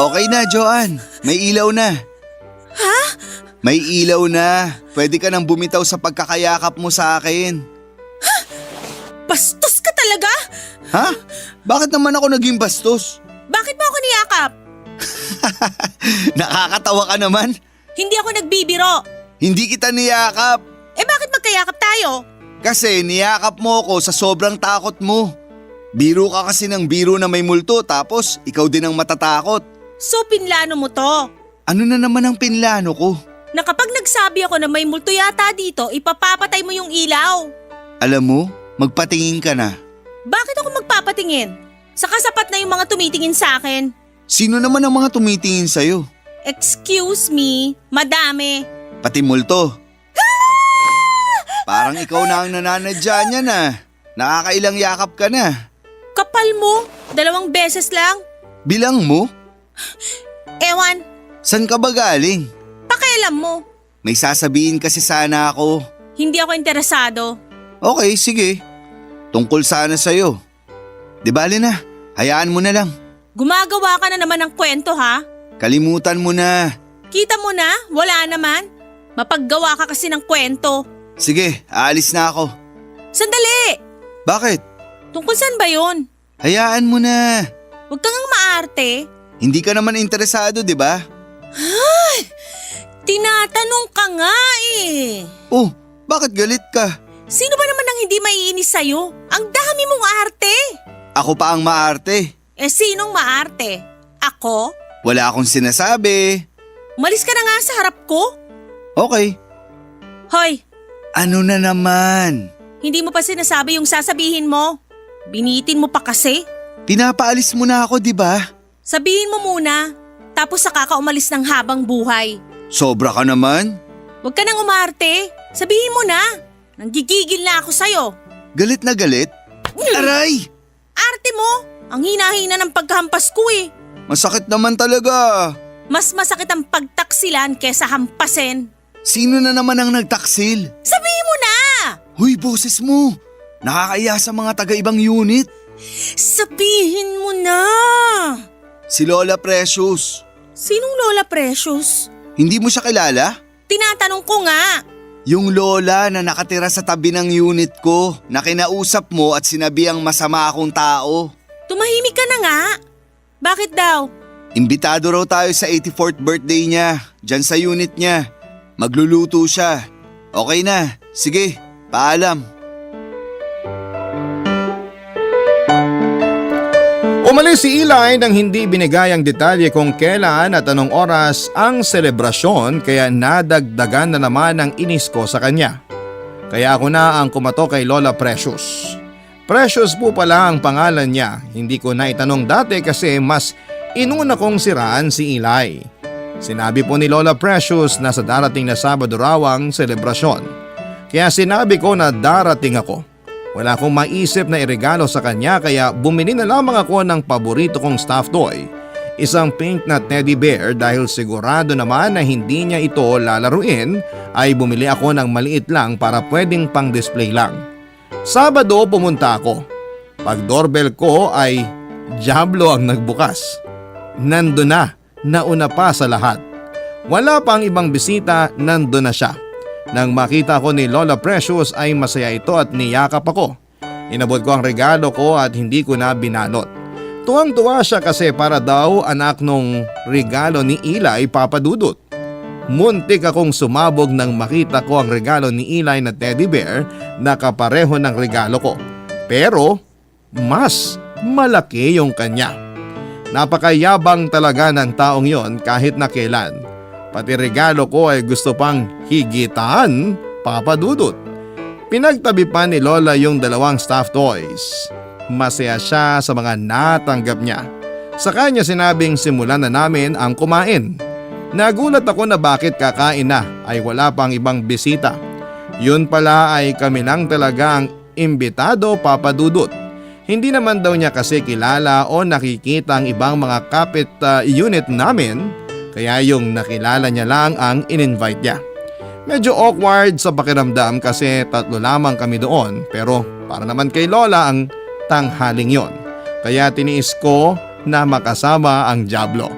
Okay na, Joanne. May ilaw na. Ha? May ilaw na. Pwede ka nang bumitaw sa pagkakayakap mo sa akin. Bastos ka talaga? Ha? Bakit naman ako naging bastos? Bakit mo ako niyakap? Nakakatawa ka naman. Hindi ako nagbibiro. Hindi kita niyakap. Eh bakit magkayakap tayo? Kasi niyakap mo ako sa sobrang takot mo. Biro ka kasi ng biro na may multo tapos ikaw din ang matatakot. So pinlano mo to? Ano na naman ang pinlano ko? Na kapag nagsabi ako na may multo yata dito, ipapapatay mo yung ilaw. Alam mo, magpatingin ka na. Bakit ako magpapatingin? Saka sapat na yung mga tumitingin sa akin. Sino naman ang mga tumitingin sa'yo? Excuse me, madami. Pati multo. Parang ikaw na ang nananadya niya na. Nakakailang yakap ka na. Kapal mo, 2 beses lang. Bilang mo? Ewan, San ka ba galing? pakialam mo. May sasabihin kasi sana ako. Hindi ako interesado. Okay, sige. Tungkol sana sa'yo. Di bale na, hayaan mo na lang. Gumagawa ka na naman ng kwento ha? Kalimutan mo na. Kita mo na, wala naman. Mapaggawa ka kasi ng kwento. Sige, aalis na ako. Sandali! Bakit? Tungkol saan ba yun? Hayaan mo na. Huwag kang maarte. Hindi ka naman interesado, di ba? Tinatanong ka nga eh. Oh, bakit galit ka? Sino ba naman ang hindi maiinis sa'yo? Ang dami mong arte. Ako pa ang maarte. Eh sinong maarte? Ako? Wala akong sinasabi. Umalis ka na nga sa harap ko. Okay. Hoy, Ano na naman? hindi mo pa sinasabi yung sasabihin mo. Binitin mo pa kasi. Pinapaalis mo na ako, di ba? Sabihin mo muna, tapos saka ka umalis ng habang buhay. Sobra ka naman. Huwag ka nang umarte. Sabihin mo na. Nanggigigil na ako sa'yo. Galit na galit? Aray! Arte mo, ang hina-hina ng paghampas ko eh. Masakit naman talaga. Mas masakit ang pagtaksilan kesa hampasin. Sino na naman ang nagtaksil? Sabihin mo na! Huy, boses mo. Nakakaya sa mga taga-ibang unit. Sabihin mo na! Si Lola Precious. Sinong Lola Precious? Hindi mo siya kilala? Tinatanong ko nga. Yung lola na nakatira sa tabi ng unit ko na kinausap mo at sinabi ang masama akong tao. Tumahimik ka na nga. Bakit daw? Imbitado raw tayo sa 84th birthday niya, dyan sa unit niya. Magluluto siya. Okay na, sige, paalam. Umalis si Eli nang hindi binigay ang detalye kung kailan at anong oras ang selebrasyon kaya nadagdagan na naman ang inis ko sa kanya. Kaya ako na ang kumato kay Lola Precious. Precious po pala ang pangalan niya, hindi ko na itanong dati kasi mas inuna kong siraan si Eli. Sinabi po ni Lola Precious na sa darating na Sabado raw ang selebrasyon. Kaya sinabi ko na darating ako. Wala akong maisip na iregalo sa kanya kaya bumili na lamang ako ng paborito kong stuffed toy. Isang pink na teddy bear dahil sigurado naman na hindi niya ito lalaruin ay bumili ako ng maliit lang para pwedeng pang display lang. Sabado pumunta ako. Pag doorbell ko ay Diablo ang nagbukas. Nando na, nauna pa sa lahat. Wala pang ibang bisita, nando na siya. Nang makita ko ni Lola Precious ay masaya ito at niyakap ako. Inabot ko ang regalo ko at hindi ko na binalot. Tuwang-tuwa siya kasi para daw anak nung regalo ni Eli Papa Dudut. Muntik akong sumabog nang makita ko ang regalo ni Eli na teddy bear na kapareho ng regalo ko. Pero mas malaki yung kanya. Napakayabang talaga ng taong yon kahit na kailan. Pati regalo ko ay gusto pang higitan, Papa Dudut. Pinagtabi pa ni Lola yung dalawang stuffed toys. Masaya siya sa mga natanggap niya. Sa kanya sinabing simulan na namin ang kumain. Nagulat ako na bakit kakain na ay wala pang ibang bisita. Yun pala ay kami lang talaga ang imbitado, Papa Dudut. Hindi naman daw niya kasi kilala o nakikita ang ibang mga kapit unit namin. Kaya yung nakilala niya lang ang in-invite niya. Medyo awkward sa pakiramdam kasi 3 lamang kami doon pero para naman kay Lola ang tanghaling yon. Kaya tiniis ko na makasama ang Diablo.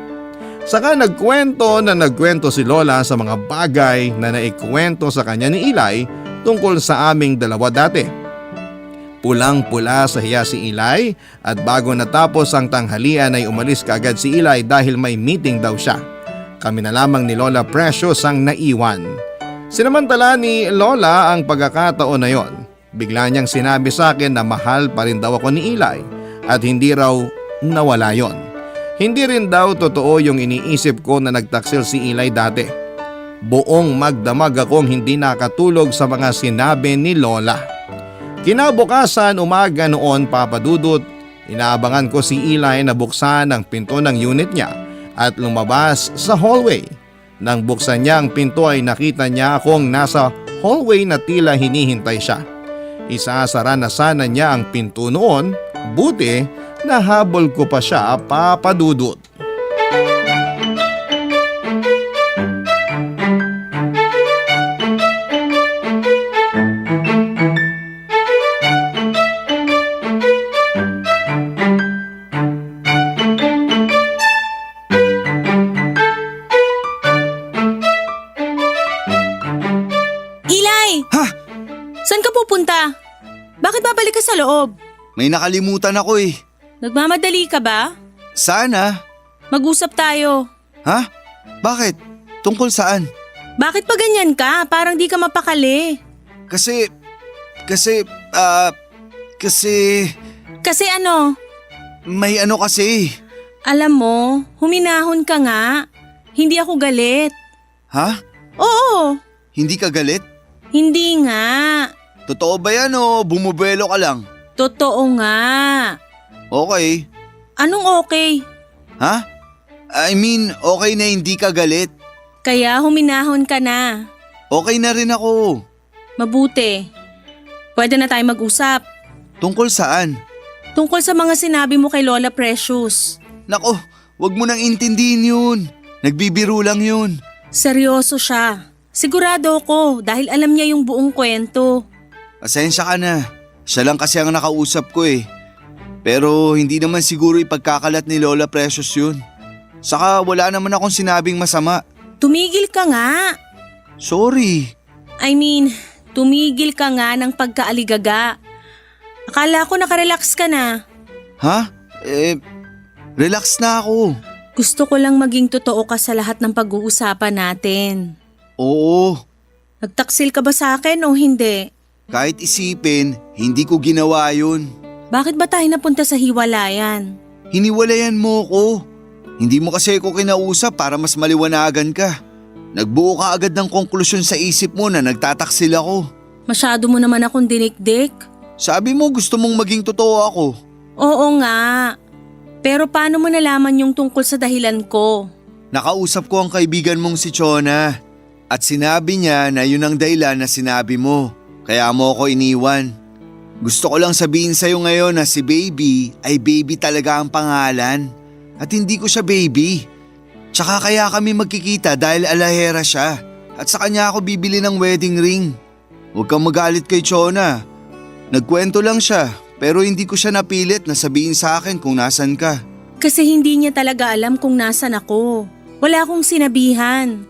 Saka nagkwento si Lola sa mga bagay na naikwento sa kanya ni Eli tungkol sa aming dalawa dati. Pulang-pula sa hiya si Eli at bago natapos ang tanghalian ay umalis kaagad si Eli dahil may meeting daw siya. Kami na lamang ni Lola Precious ang naiwan. Sinamantala ni Lola ang pagkakataon na yon. Bigla niyang sinabi sa akin na mahal pa rin daw ako ni Eli at hindi raw nawala yon. Hindi rin daw totoo yung iniisip ko na nagtaksil si Eli dati. Buong magdamag akong hindi nakatulog sa mga sinabi ni Lola. Kinabukasan umaga noon, Papa Dudut, inaabangan ko si Eli na buksan ang pinto ng unit niya at lumabas sa hallway. Nang buksan niya ang pinto ay nakita niya akong nasa hallway na tila hinihintay siya. Isasara na sana niya ang pinto noon, buti nahabol ko pa siya, Papa Dudut. Bakit babalik ka sa loob? May nakalimutan ako eh. Nagmamadali ka ba? Sana. Mag-usap tayo. Ha? Bakit? Tungkol saan? Bakit pa ganyan ka? Parang di ka mapakali. Kasi... Kasi ano? May ano kasi. Alam mo, huminahon ka nga. Hindi ako galit. Ha? Oo. Hindi ka galit? Hindi nga. Totoo ba yan o bumubuelo ka lang? Totoo nga. Okay. Anong okay? Ha? I mean, okay na hindi ka galit. Kaya huminahon ka na. Okay na rin ako. Mabuti. Pwede na tayo mag-usap. Tungkol saan? Tungkol sa mga sinabi mo kay Lola Precious. Nako, wag mo nang intindihin yun. Nagbibiro lang yun. Seryoso siya. Sigurado ako dahil alam niya yung buong kwento. Pasensya ka na. Siya lang kasi ang nakausap ko eh. Pero hindi naman siguro ipagkakalat ni Lola Precious yun. Saka wala naman akong sinabing masama. Tumigil ka nga. Sorry. I mean, tumigil ka nga ng pagkaaligaga. Akala ko nakarelax ka na. Ha? Relax na ako. Gusto ko lang maging totoo ka sa lahat ng pag-uusapan natin. Oo, Nagtaksil ka ba sa akin o hindi? kahit isipin, hindi ko ginawa yun. Bakit ba tayo napunta sa hiwalayan? Hiniwalayan mo ko. Hindi mo kasi ako kinausap para mas maliwanagan ka. Nagbuo ka agad ng konklusyon sa isip mo na nagtataksil ako. Masyado mo naman akong dinikdik. Sabi mo gusto mong maging totoo ako. Oo nga. Pero paano mo nalaman yung tungkol sa dahilan ko? Nakausap ko ang kaibigan mong si Chona. At sinabi niya na yun ang dahilan na sinabi mo. Kaya mo ako iniwan. Gusto ko lang sabihin sa'yo ngayon na si Baby ay Baby talaga ang pangalan. At hindi ko siya Baby. Tsaka kaya kami magkikita dahil alahera siya. At sa kanya ako bibili ng wedding ring. Huwag kang magalit kay Chona. Nagkwento lang siya pero hindi ko siya napilit na sabihin sa akin kung nasan ka. Kasi hindi niya talaga alam kung nasan ako. Wala akong sinabihan.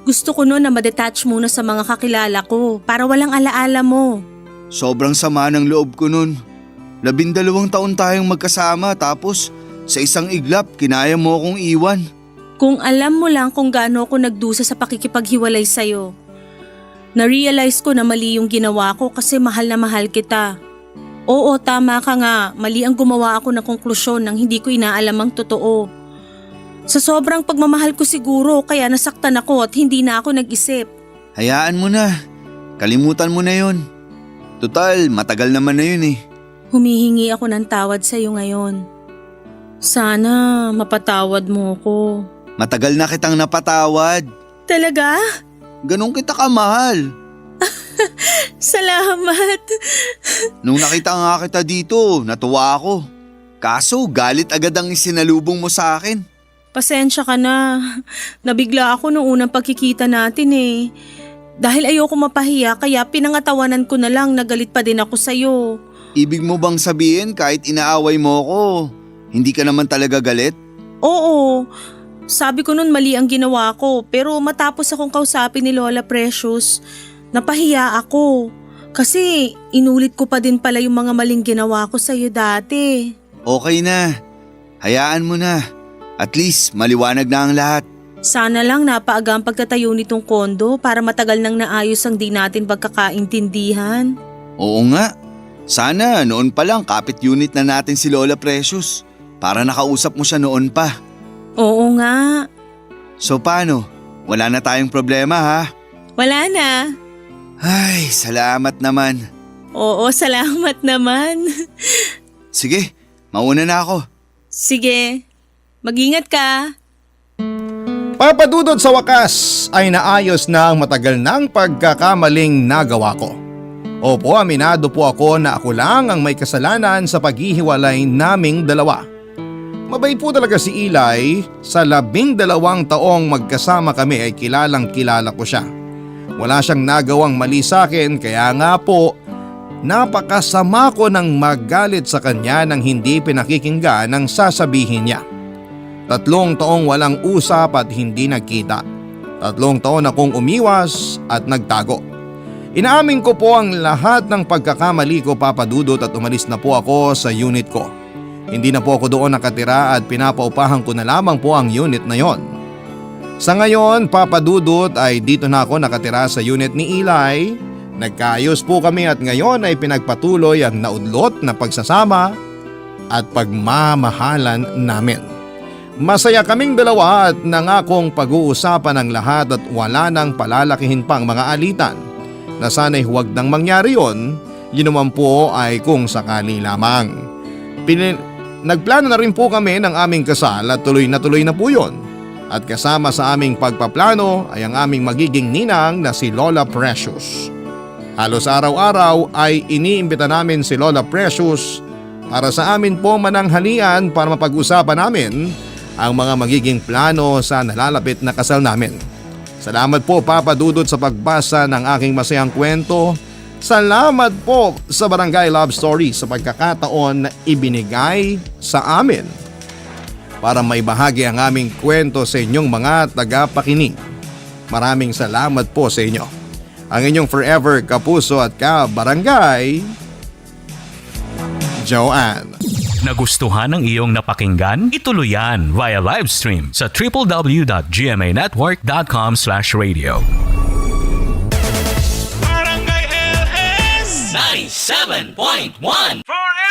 Gusto ko noon na madetach muna sa mga kakilala ko para walang alaala mo. Sobrang sama ng loob ko nun. 12 taon tayong magkasama tapos sa isang iglap kinaya mo akong iwan. Kung alam mo lang kung gaano ako nagdusa sa pakikipaghiwalay sa'yo. Na-realize ko na mali yung ginawa ko kasi mahal na mahal kita. Oo, tama ka nga. Mali ang gumawa ako ng konklusyon nang hindi ko inaalam ang totoo. Sa sobrang pagmamahal ko siguro kaya nasaktan ako at hindi na ako nag-isip. Hayaan mo na. Kalimutan mo na yun. Total, matagal naman na yun eh. Humihingi ako ng tawad sa iyo ngayon. Sana mapatawad mo ko. Matagal na kitang napatawad. Talaga? Ganun kita kamahal. Salamat. Nung nakita nga kita dito, natuwa ako. Kaso galit agad ang isinalubong mo sa akin. Pasensya ka na. Nabigla ako nung unang pagkikita natin eh. Dahil ayoko mapahiya kaya pinangatawanan ko na lang, nagalit pa din ako sa'yo. Ibig mo bang sabihin kahit inaaway mo ko, hindi ka naman talaga galit? Oo. Sabi ko nun mali ang ginawa ko pero matapos akong kausapin ni Lola Precious, napahiya ako. Kasi inulit ko pa din pala yung mga maling ginawa ko sa'yo dati. Okay na. Hayaan mo na. At least maliwanag na ang lahat. Sana lang napaaga ang pagtatayo nitong kondo para matagal nang naayos ang di natin pagkakaintindihan. Oo nga. Sana noon pa lang kapit unit na natin si Lola Precious. Para nakausap mo siya noon pa. Oo nga. So paano? Wala na tayong problema ha? Wala na. Ay, salamat naman. Oo, salamat naman. Sige, mauna na ako. Sige, mag-ingat ka. Papadudod sa wakas ay naayos na ang matagal ng pagkakamaling nagawa ko. Opo, aminado po ako na ako lang ang may kasalanan sa paghihiwalay naming dalawa. Mabait po talaga si Eli, sa 12 taong magkasama kami ay kilalang kilala ko siya. Wala siyang nagawang mali sa akin kaya nga po napakasama ko nang magalit sa kanya nang hindi pinakikinggan ang sasabihin niya. 3 taong walang usap at hindi nagkita. 3 taon akong umiwas at nagtago. Inaamin ko po ang lahat ng pagkakamali ko, Papa Dudut, at umalis na po ako sa unit ko. Hindi na po ako doon nakatira at pinapaupahan ko na lamang po ang unit na yon. Sa ngayon, Papa Dudut, ay dito na ako nakatira sa unit ni Eli. Nagkaayos po kami at ngayon ay pinagpatuloy ang naudlot na pagsasama at pagmamahalan namin. Masaya kaming dalawa at nangakong pag-uusapan ang lahat at wala nang palalakihin pang mga alitan na sana'y huwag nang mangyari yon, yun naman po ay kung sakali lamang. Nagplano na rin po kami ng aming kasal at tuloy na po yun. At kasama sa aming pagpaplano ay ang aming magiging ninang na si Lola Precious. Halos araw-araw ay iniimbita namin si Lola Precious para sa amin po mananghalian para mapag-usapan namin ang mga magiging plano sa nalalapit na kasal namin. Salamat po, Papa Dudut, sa pagbasa ng aking masayang kwento. Salamat po sa Barangay Love Story sa pagkakataon na ibinigay sa amin para may bahagi ang aming kwento sa inyong mga tagapakinig. Maraming salamat po sa inyo. Ang inyong forever kapuso at ka-barangay, Joanne. Nagustuhan ng iyong napakinggan? Ituloy yan via live stream sa www.gmanetwork.com/radio. Barangay LS 97.1 Forever